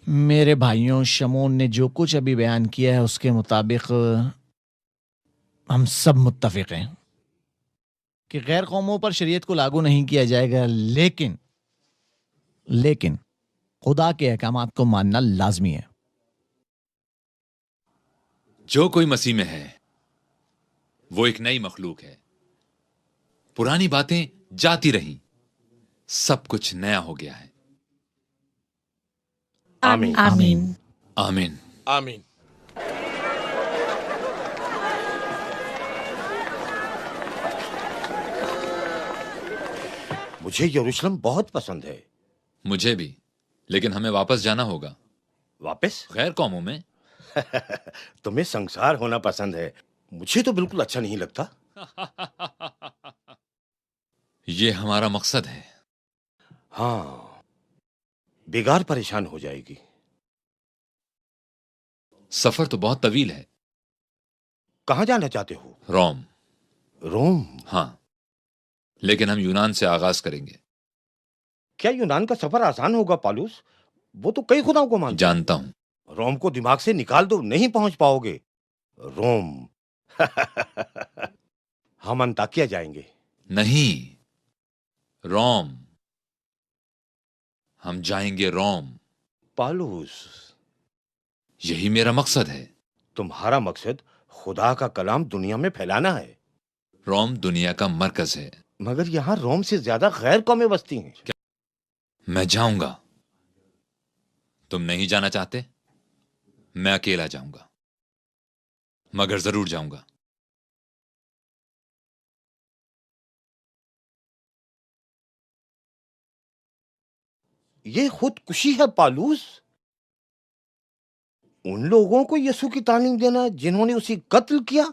मेरे भाइयों, शमून ने जो कुछ अभी बयान किया है उसके मुताबिक हम सब मुत्तफिक हैं कि गैर कौमों पर शरीयत को लागू नहीं किया जाएगा, लेकिन खुदा के अहकामात को मानना लाजमी है। जो कोई मसीह में है वो एक नई मखलूक है। पुरानी बातें जाती रहीं, सब कुछ नया हो गया है। आमीन आमीन आमीन आमीन। मुझे यरूशलेम बहुत पसंद है। मुझे भी, लेकिन हमें वापस जाना होगा। वापस? गैर कौमों में? तुम्हें संसार होना पसंद है, मुझे तो बिल्कुल अच्छा नहीं लगता। ये हमारा मकसद है। हाँ, बेगार परेशान हो जाएगी। सफर तो बहुत तवील है। कहां जाना चाहते हो? रोम। रोम? हाँ, लेकिन हम यूनान से आगाज करेंगे। क्या यूनान का सफर आसान होगा पॉलुस? वो तो कई खुदाओं को मानते। जानता हूं। रोम को दिमाग से निकाल दो, नहीं पहुंच पाओगे। रोम। हम अंताकिया जाएंगे। नहीं, रोम। हम जाएंगे रोम। पॉलुस, यही मेरा मकसद है। तुम्हारा मकसद खुदा का कलाम दुनिया में फैलाना है। रोम दुनिया का मरकज है। मगर यहाँ रोम से ज्यादा गैर कौमें बसती हैं। मैं जाऊंगा। तुम नहीं जाना चाहते? मैं अकेला जाऊंगा, मगर जरूर जाऊंगा। ये खुदकुशी है पॉलुस। उन लोगों को यीशु की तालीम देना जिन्होंने उसे कत्ल किया।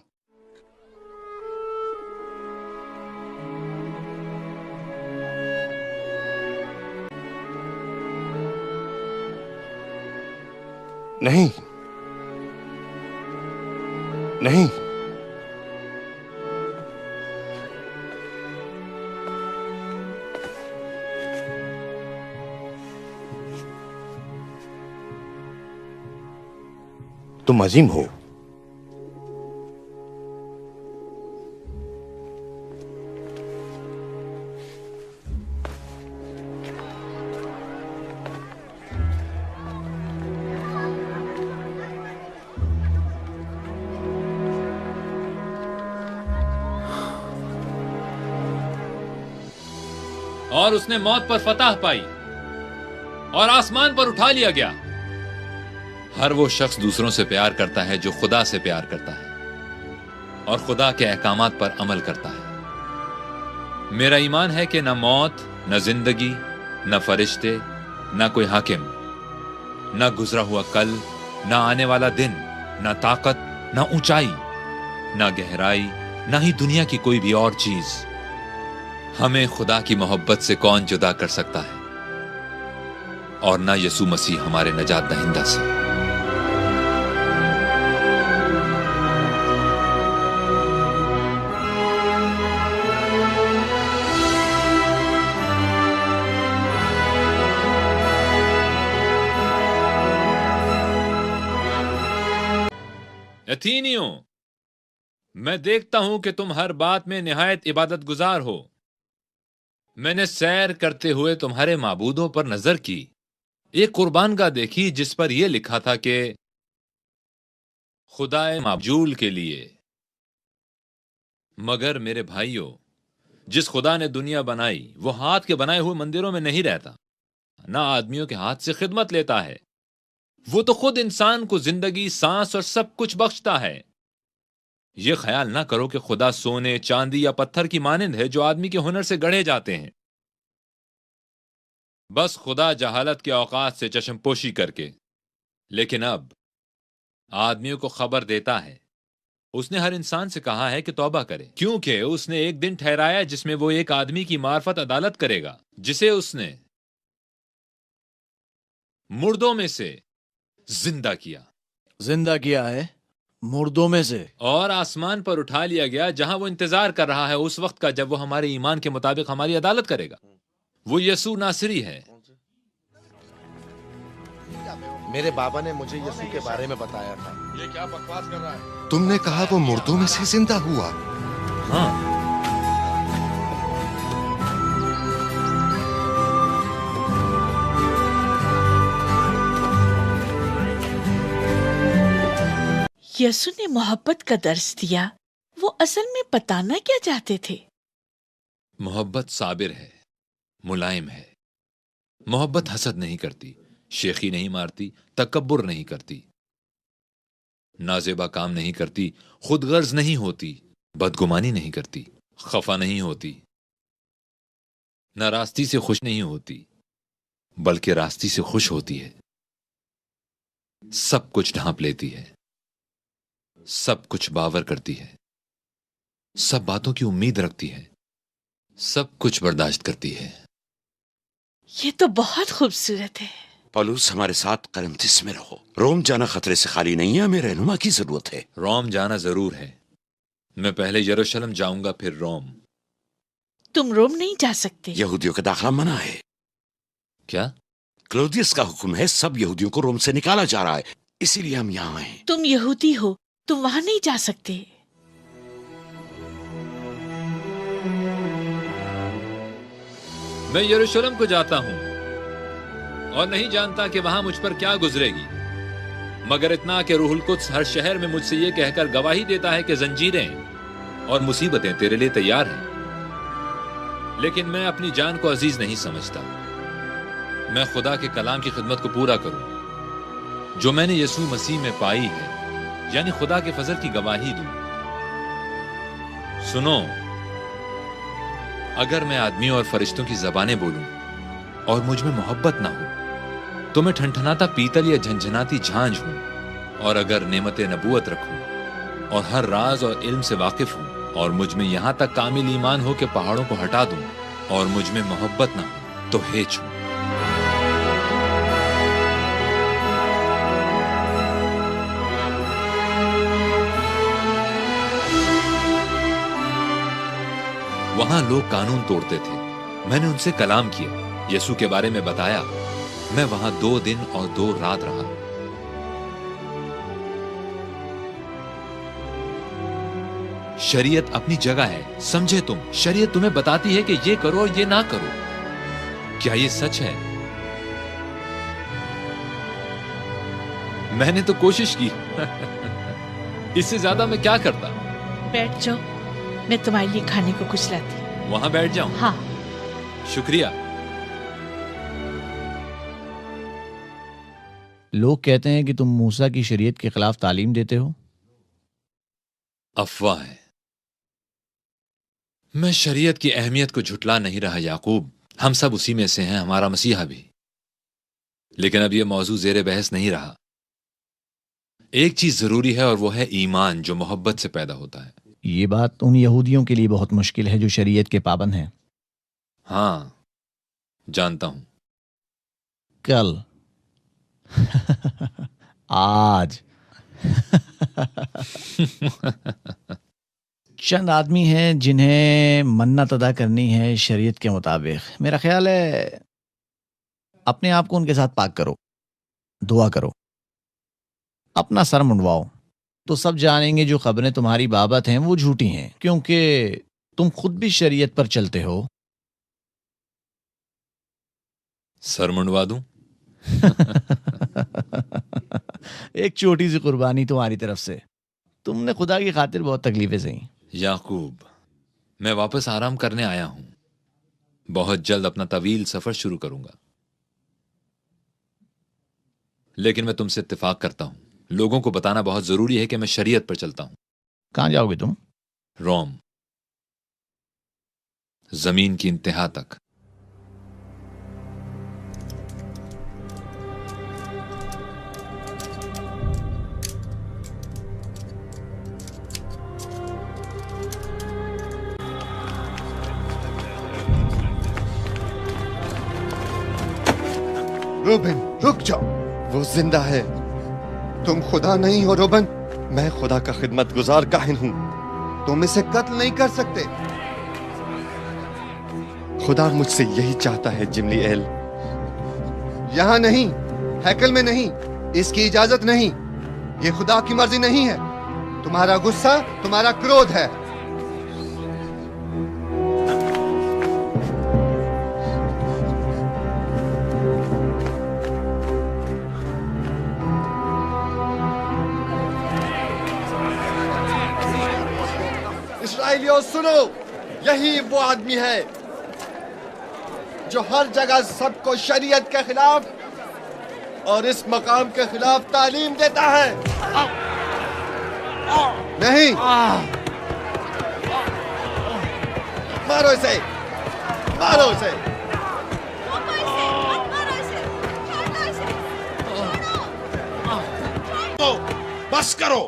नहीं, नहीं, तुम अजीम हो। और उसने मौत पर फतह पाई और आसमान पर उठा लिया गया। हर वो शख्स दूसरों से प्यार करता है जो खुदा से प्यार करता है और खुदा के अहकामात पर अमल करता है। मेरा ईमान है कि न मौत, न जिंदगी, न फरिश्ते, न कोई हाकिम, न गुजरा हुआ कल, न आने वाला दिन, न ताकत, न ऊंचाई, न गहराई, न ही दुनिया की कोई भी और चीज हमें खुदा की मोहब्बत से कौन जुदा कर सकता है, और न यीशु मसीह हमारे नजात दहिंदा से। एथेनियों, मैं देखता हूं कि तुम हर बात में निहायत इबादत गुजार हो। मैंने सैर करते हुए तुम्हारे माबूदों पर नजर की। एक कुर्बानगाह देखी जिस पर यह लिखा था कि खुदाए माबजूल के लिए। मगर मेरे भाइयों, जिस खुदा ने दुनिया बनाई वो हाथ के बनाए हुए मंदिरों में नहीं रहता, ना आदमियों के हाथ से खिदमत लेता है। वो तो खुद इंसान को जिंदगी, सांस और सब कुछ बख्शता है। ये ख्याल ना करो कि खुदा सोने, चांदी या पत्थर की मानिंद है जो आदमी के हुनर से गढ़े जाते हैं। बस खुदा जहालत के औकात से चश्मपोशी करके, लेकिन अब आदमियों को खबर देता है। उसने हर इंसान से कहा है कि तौबा करे, क्योंकि उसने एक दिन ठहराया जिसमें वो एक आदमी की मार्फत अदालत करेगा, जिसे उसने मुर्दों में से जिंदा किया। जिंदा किया है मुर्दों में से, और आसमान पर उठा लिया गया, जहां वो इंतजार कर रहा है उस वक्त का जब वो हमारे ईमान के मुताबिक हमारी अदालत करेगा। वो यसू नासरी है। मेरे बाबा ने मुझे यीशु के बारे में बताया था। ये क्या बकवास कर रहा है? तुमने कहा वो मुर्दों में से जिंदा हुआ। हाँ, यसु ने मोहब्बत का दर्स दिया। वो असल में बताना क्या चाहते थे? मोहब्बत साबिर है, मुलायम है। मोहब्बत हसद नहीं करती, शेखी नहीं मारती, तकब्बुर नहीं करती, नाजेबा काम नहीं करती, खुदगर्ज नहीं होती, बदगुमानी नहीं करती, खफा नहीं होती, नारास्ती से खुश नहीं होती, बल्कि रास्ती से खुश होती है। सब कुछ ढांप लेती है, सब कुछ बावर करती है, सब बातों की उम्मीद रखती है, सब कुछ बर्दाश्त करती है। ये तो बहुत खूबसूरत है। पौलुस, हमारे साथ करंथिस में रहो। रोम जाना खतरे से खाली नहीं है, हमें रहनुमा की जरूरत है। रोम जाना जरूर है। मैं पहले यरूशलेम जाऊंगा, फिर रोम। तुम रोम नहीं जा सकते। यहूदियों का दाखिला मना है। क्या? क्लोदियस का हुक्म है, सब यहूदियों को रोम से निकाला जा रहा है, इसीलिए हम यहाँ आए। तुम यहूदी हो, तुम वहां नहीं जा सकते। मैं यरूशलेम को जाता हूं और नहीं जानता कि वहां मुझ पर क्या गुजरेगी, मगर इतना कि रूहुल कुद्स हर शहर में मुझसे यह कहकर गवाही देता है कि जंजीरें और मुसीबतें तेरे लिए तैयार हैं। लेकिन मैं अपनी जान को अजीज नहीं समझता। मैं खुदा के कलाम की खिदमत को पूरा करूं जो मैंने यीशु मसीह में पाई है, यानी खुदा के फजल की गवाही दूं। सुनो, अगर मैं आदमियों और फरिश्तों की जबानें बोलूं और मुझ में मोहब्बत ना हो तो मैं ठनठनाता पीतल या झंझनाती झांझ हूं। और अगर नेमते नबूवत रखूं और हर राज और इल्म से वाकिफ हूं और मुझ में यहां तक कामिल ईमान हो कि पहाड़ों को हटा दूं और मुझ में मोहब्बत ना हो तो हेच हूं। वहां लोग कानून तोड़ते थे। मैंने उनसे कलाम किया, यीशु के बारे में बताया। मैं वहां 2 दिन और 2 रात रहा। शरीयत अपनी जगह है, समझे तुम? शरीयत तुम्हें बताती है कि ये करो और ये ना करो। क्या ये सच है? मैंने तो कोशिश की। इससे ज्यादा मैं क्या करता? बैठ जाओ, मैं तुम्हारे लिए खाने को कुछ लाती हूँ। वहां बैठ जाऊं? हाँ। शुक्रिया। लोग कहते हैं कि तुम मूसा की शरीयत के खिलाफ तालीम देते हो। अफवाह है। मैं शरीयत की अहमियत को झुटला नहीं रहा याकूब। हम सब उसी में से हैं, हमारा मसीहा भी। लेकिन अब यह मौजू ज़ेरे बहस नहीं रहा। एक चीज जरूरी है और वो है ईमान, जो मोहब्बत से पैदा होता है। ये बात उन यहूदियों के लिए बहुत मुश्किल है जो शरीयत के पाबंद हैं। हाँ, जानता हूं। कल आज चंद आदमी हैं जिन्हें मन्नत अदा करनी है शरीयत के मुताबिक। मेरा ख्याल है अपने आप को उनके साथ पाक करो, दुआ करो, अपना सर मुंडवाओ, तो सब जानेंगे जो खबरें तुम्हारी बाबत हैं वो झूठी हैं, क्योंकि तुम खुद भी शरीयत पर चलते हो। सर मुंडवा दूं? एक छोटी सी कुर्बानी तुम्हारी तरफ से। तुमने खुदा की खातिर बहुत तकलीफें सही। याकूब, मैं वापस आराम करने आया हूं। बहुत जल्द अपना तवील सफर शुरू करूंगा। लेकिन मैं तुमसे इत्तेफाक करता हूं, लोगों को बताना बहुत जरूरी है कि मैं शरीयत पर चलता हूं। कहाँ जाओगे तुम? रोम, जमीन की इंतहा तक। रोबन रुक जाओ, वो जिंदा है। तुम खुदा नहीं हो रोबन। मैं खुदा का खिदमतगुजार काहिन हूं। तुम इसे कत्ल नहीं कर सकते। खुदा मुझसे यही चाहता है जिमली एल। यहाँ नहीं, हैकल में नहीं, इसकी इजाजत नहीं। ये खुदा की मर्जी नहीं है। तुम्हारा गुस्सा, तुम्हारा क्रोध है। इस्राएलियों सुनो, यही वो आदमी है जो हर जगह सबको शरीयत के खिलाफ और इस मकाम के खिलाफ तालीम देता है। नहीं, मारो इसे, मारो इसे। बस करो,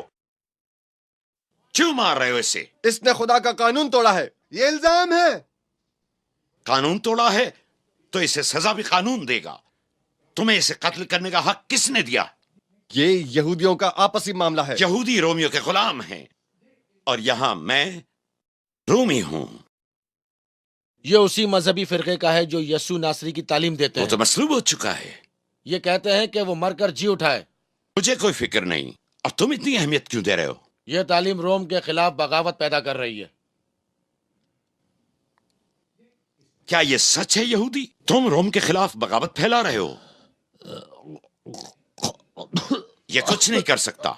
क्यों मार रहे हो इसे? इसने खुदा का कानून तोड़ा है। ये इल्जाम है। कानून तोड़ा है तो इसे सजा भी कानून देगा। तुम्हें इसे कत्ल करने का हक किसने दिया? ये यहूदियों का आपसी मामला है। यहूदी रोमियो के गुलाम हैं और यहां मैं रोमी हूं। ये उसी मजहबी फिरके का है जो यसू नासरी की तालीम देते वो हैं। तो मसलूब हो चुका है। ये कहते हैं कि वो मरकर जी उठाए। मुझे कोई फिक्र नहीं। अब तुम इतनी अहमियत क्यों दे रहे हो? यह तालीम रोम के खिलाफ बगावत पैदा कर रही है। क्या यह सच है यहूदी? तुम रोम के खिलाफ बगावत फैला रहे हो। यह कुछ नहीं कर सकता।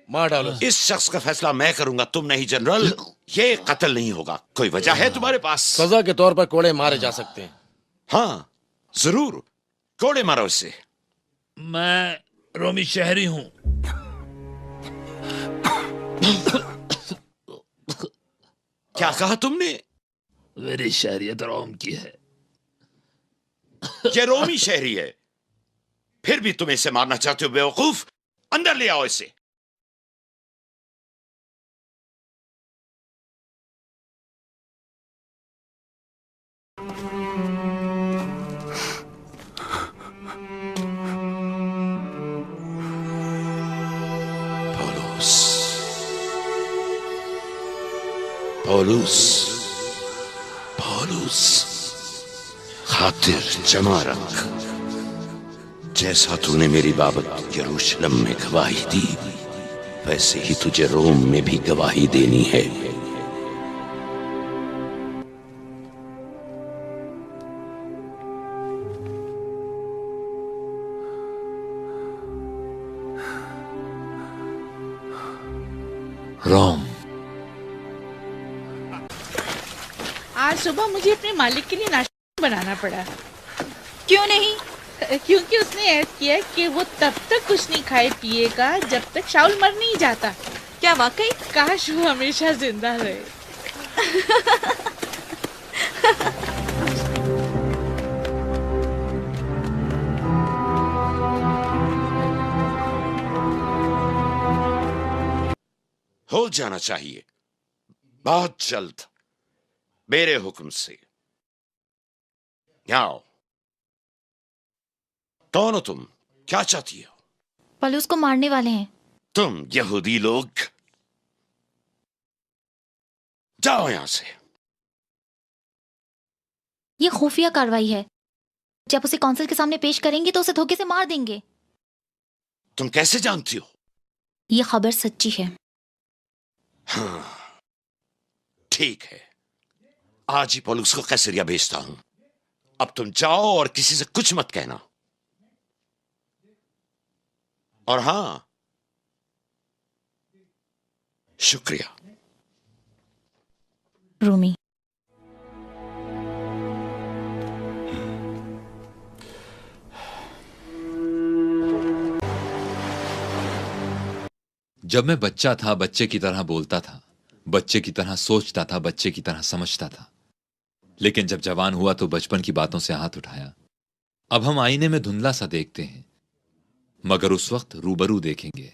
मार डालो। इस शख्स का फैसला मैं करूंगा, तुम नहीं जनरल। ये कत्ल नहीं होगा। कोई वजह है तुम्हारे पास? सजा के तौर पर कोड़े मारे जा सकते हैं। हाँ जरूर, कोड़े मारो इसे। मैं रोमी शहरी हूं। क्या कहा तुमने? मेरी शहरियत रोम की है। ये रोमी शहरी है, फिर भी तुम इसे मारना चाहते हो बेवकूफ। अंदर ले आओ इसे। पौलुस, पौलुस, खातिर जमा रख। जैसा तूने मेरी बाबत यरूशलेम में गवाही दी, वैसे ही तुझे रोम में भी गवाही देनी है। रोम। आज सुबह मुझे अपने मालिक के लिए नाश्ता बनाना पड़ा। क्यों नहीं? क्योंकि उसने ऐड किया कि वो तब तक कुछ नहीं खाए पिएगा जब तक शाऊल मर नहीं जाता। क्या वाकई? काश वो हमेशा जिंदा रहे। हो जाना चाहिए बहुत जल्द, मेरे हुक्म से। आओ। कौन हो तुम? क्या चाहती हो? पौलुस को मारने वाले हैं। तुम यहूदी लोग जाओ यहां से। ये खुफिया कार्रवाई है। जब उसे कौंसिल के सामने पेश करेंगे तो उसे धोखे से मार देंगे। तुम कैसे जानती हो? ये खबर सच्ची है। हाँ, ठीक है। आज ही पौलुस को कैसरिया भेजता हूं। अब तुम जाओ और किसी से कुछ मत कहना। और हां, शुक्रिया। रूमी। जब मैं बच्चा था, बच्चे की तरह बोलता था, बच्चे की तरह सोचता था, बच्चे की तरह समझता था। लेकिन जब जवान हुआ तो बचपन की बातों से हाथ उठाया। अब हम आईने में धुंधला सा देखते हैं, मगर उस वक्त रूबरू देखेंगे।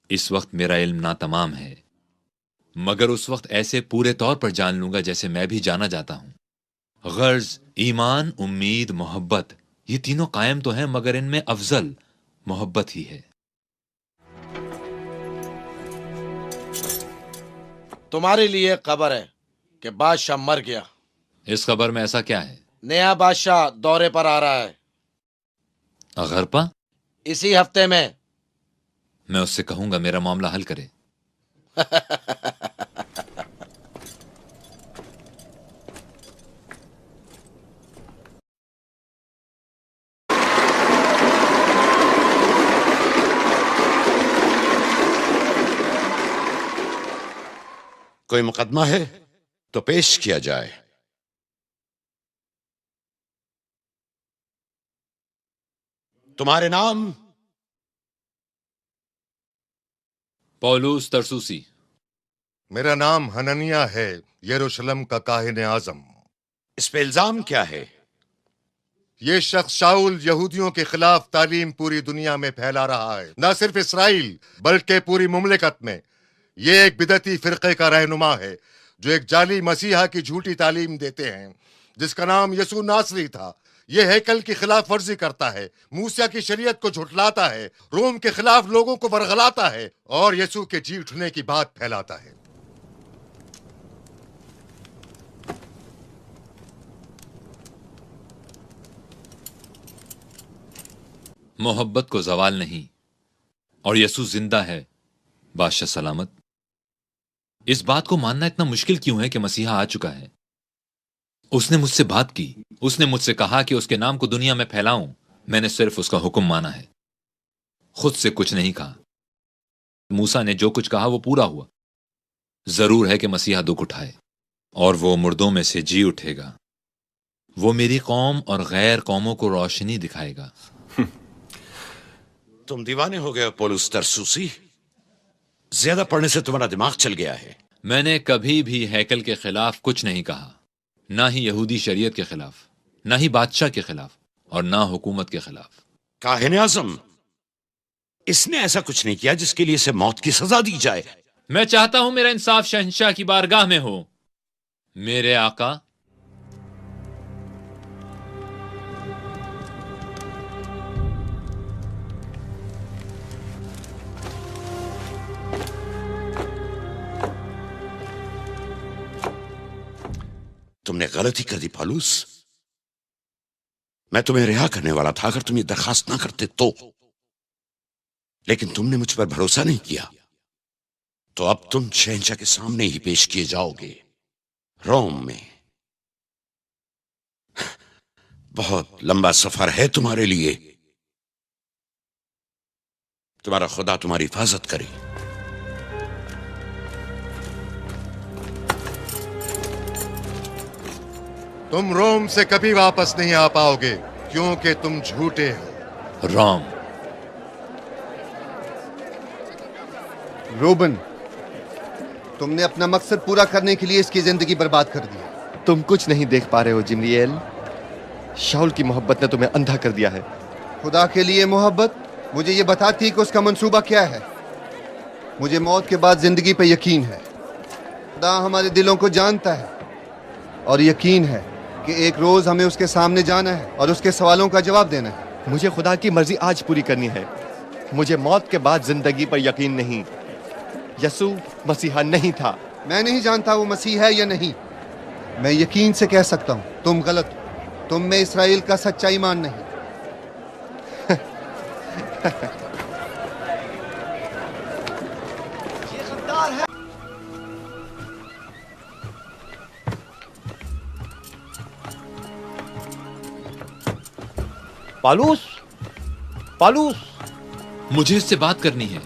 इस वक्त मेरा इल्म नातमाम है, मगर उस वक्त ऐसे पूरे तौर पर जान लूंगा जैसे मैं भी जाना जाता हूं। गर्ज, ईमान, उम्मीद, मोहब्बत, ये तीनों कायम तो हैं, मगर इनमें अफजल मोहब्बत ही है। तुम्हारे लिए खबर है कि बादशाह मर गया। इस खबर में ऐसा क्या है? नया बादशाह दौरे पर आ रहा है। अगरपा? इसी हफ्ते में। मैं उससे कहूंगा मेरा मामला हल करे। कोई मुकदमा है तो पेश किया जाए। तुम्हारे नाम? पौलुस तरसुसी। मेरा नाम हननिया है, यरूशलेम का काहिन आजम। इस पे इल्जाम क्या है? ये शख्स शाऊल यहूदियों के खिलाफ तालीम पूरी दुनिया में फैला रहा है, न सिर्फ इसराइल बल्कि पूरी मुमलिकत में। ये एक बिदती फिरके का रहनुमा है जो एक जाली मसीहा की झूठी तालीम देते हैं जिसका नाम यसू नासरी था। ये हैकल की खिलाफ वर्जी करता है, मूसा की शरीयत को झुठलाता है, रोम के खिलाफ लोगों को वरगलाता है और यसू के जी उठने की बात फैलाता है। मोहब्बत को जवाल नहीं और यसू जिंदा है, बादशाह सलामत। इस बात को मानना इतना मुश्किल क्यों है कि मसीहा आ चुका है? उसने मुझसे बात की, उसने मुझसे कहा कि उसके नाम को दुनिया में फैलाऊं। मैंने सिर्फ उसका हुक्म माना है, खुद से कुछ नहीं कहा। मूसा ने जो कुछ कहा वो पूरा हुआ। जरूर है कि मसीहा दुख उठाए और वो मुर्दों में से जी उठेगा। वो मेरी कौम और गैर कौमों को रोशनी दिखाएगा। तुम दीवाने हो गए हो पौलुस तरसुसी। ज्यादा पढ़ने से तुम्हारा दिमाग चल गया है। मैंने कभी भी हैकल के खिलाफ कुछ नहीं कहा, ना ही यहूदी शरीयत के खिलाफ, ना ही बादशाह के खिलाफ और ना हुकूमत के खिलाफ। काहिन आज़म, इसने ऐसा कुछ नहीं किया जिसके लिए इसे मौत की सजा दी जाए। मैं चाहता हूं मेरा इंसाफ शहंशाह की बारगाह में हो। मेरे आका, तुमने गलती कर दी पौलुस। मैं तुम्हें रिहा करने वाला था अगर तुम ये दरखास्त ना करते तो, लेकिन तुमने मुझ पर भरोसा नहीं किया, तो अब तुम शहंशाह के सामने ही पेश किए जाओगे, रोम में। बहुत लंबा सफर है तुम्हारे लिए। तुम्हारा खुदा तुम्हारी हिफाजत करे। तुम रोम से कभी वापस नहीं आ पाओगे क्योंकि तुम झूठे हो। रोम। रोबन, तुमने अपना मकसद पूरा करने के लिए इसकी जिंदगी बर्बाद कर दी। तुम कुछ नहीं देख पा रहे हो जिम्रिएल। शाऊल की मोहब्बत ने तुम्हें अंधा कर दिया है। खुदा के लिए मोहब्बत मुझे ये बताती है कि उसका मंसूबा क्या है। मुझे मौत के बाद जिंदगी पे यकीन है। खुदा हमारे दिलों को जानता है और यकीन है कि एक रोज हमें उसके सामने जाना है और उसके सवालों का जवाब देना है। मुझे खुदा की मर्जी आज पूरी करनी है। मुझे मौत के बाद जिंदगी पर यकीन नहीं। यसू मसीहा नहीं था। मैं नहीं जानता वो मसीह है या नहीं। मैं यकीन से कह सकता हूं तुम गलत हो। तुम में इसराइल का सच्चा ईमान नहीं। पालूस, पालूस, मुझे इससे बात करनी है।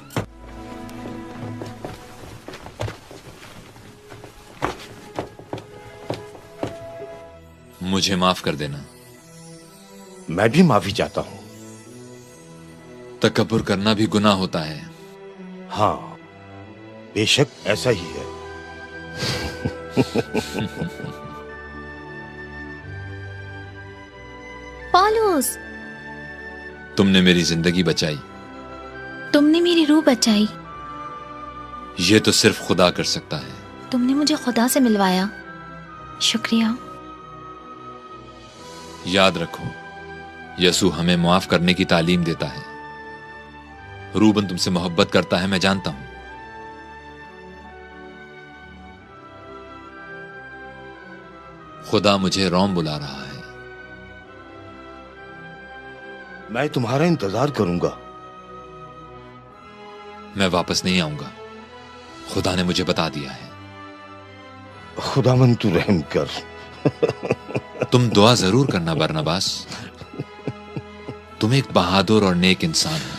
मुझे माफ कर देना। मैं भी माफी चाहता हूं। तकब्बुर करना भी गुनाह होता है। हाँ, बेशक ऐसा ही है। पौलुस, तुमने मेरी जिंदगी बचाई। तुमने मेरी रूह बचाई। ये तो सिर्फ खुदा कर सकता है। तुमने मुझे खुदा से मिलवाया। शुक्रिया। याद रखो, यसू हमें माफ करने की तालीम देता है। रूबन तुमसे मोहब्बत करता है, मैं जानता हूं। खुदा मुझे रोम बुला रहा है। मैं तुम्हारा इंतजार करूंगा। मैं वापस नहीं आऊंगा, खुदा ने मुझे बता दिया है। खुदावन तू रहम कर। तुम दुआ जरूर करना बरनबास। तुम एक बहादुर और नेक इंसान हो।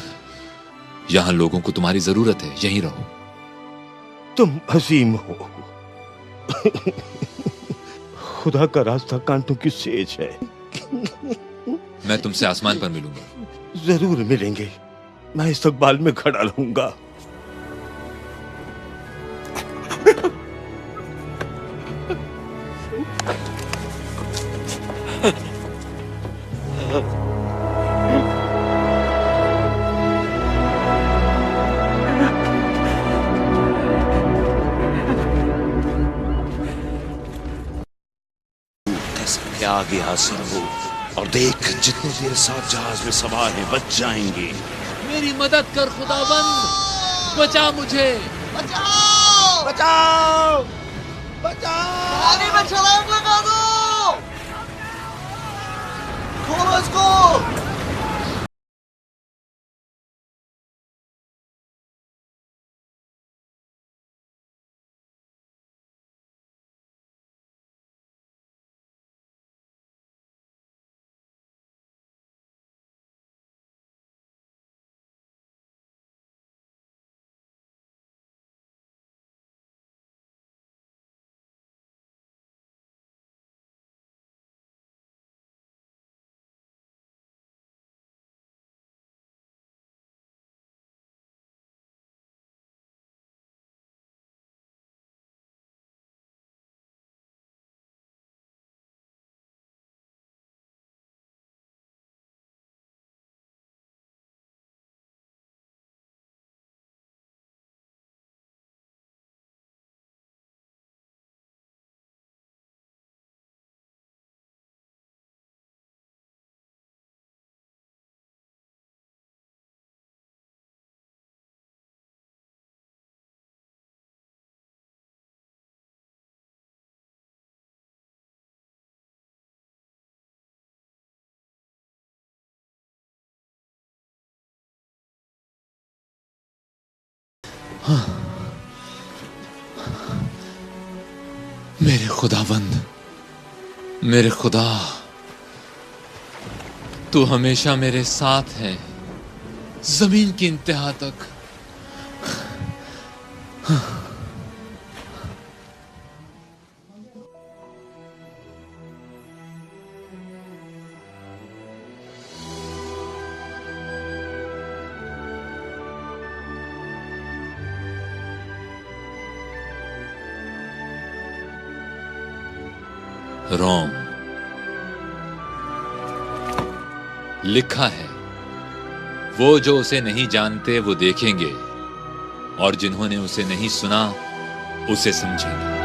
यहां लोगों को तुम्हारी जरूरत है, यहीं रहो। तुम हसीम हो। खुदा का रास्ता कांटों की सेज है। मैं तुमसे आसमान पर मिलूंगा। जरूर मिलेंगे। मैं इस्तकबाल में खड़ा रहूंगा। आ गया सरवो, और देख जितने तेरे साथ जहाज में सवार हैं बच जाएंगे। मेरी मदद कर खुदाबंद, बचा मुझे। बचाओ! बचाओ! बचाओ! पानी में छलांग लगा दो! खोलो इसको! मेरे खुदाबंद, मेरे खुदा, तू हमेशा मेरे साथ है, जमीन की इंतहा तक। रोम, लिखा है, वो जो उसे नहीं जानते वो देखेंगे, और जिन्होंने उसे नहीं सुना उसे समझेंगे।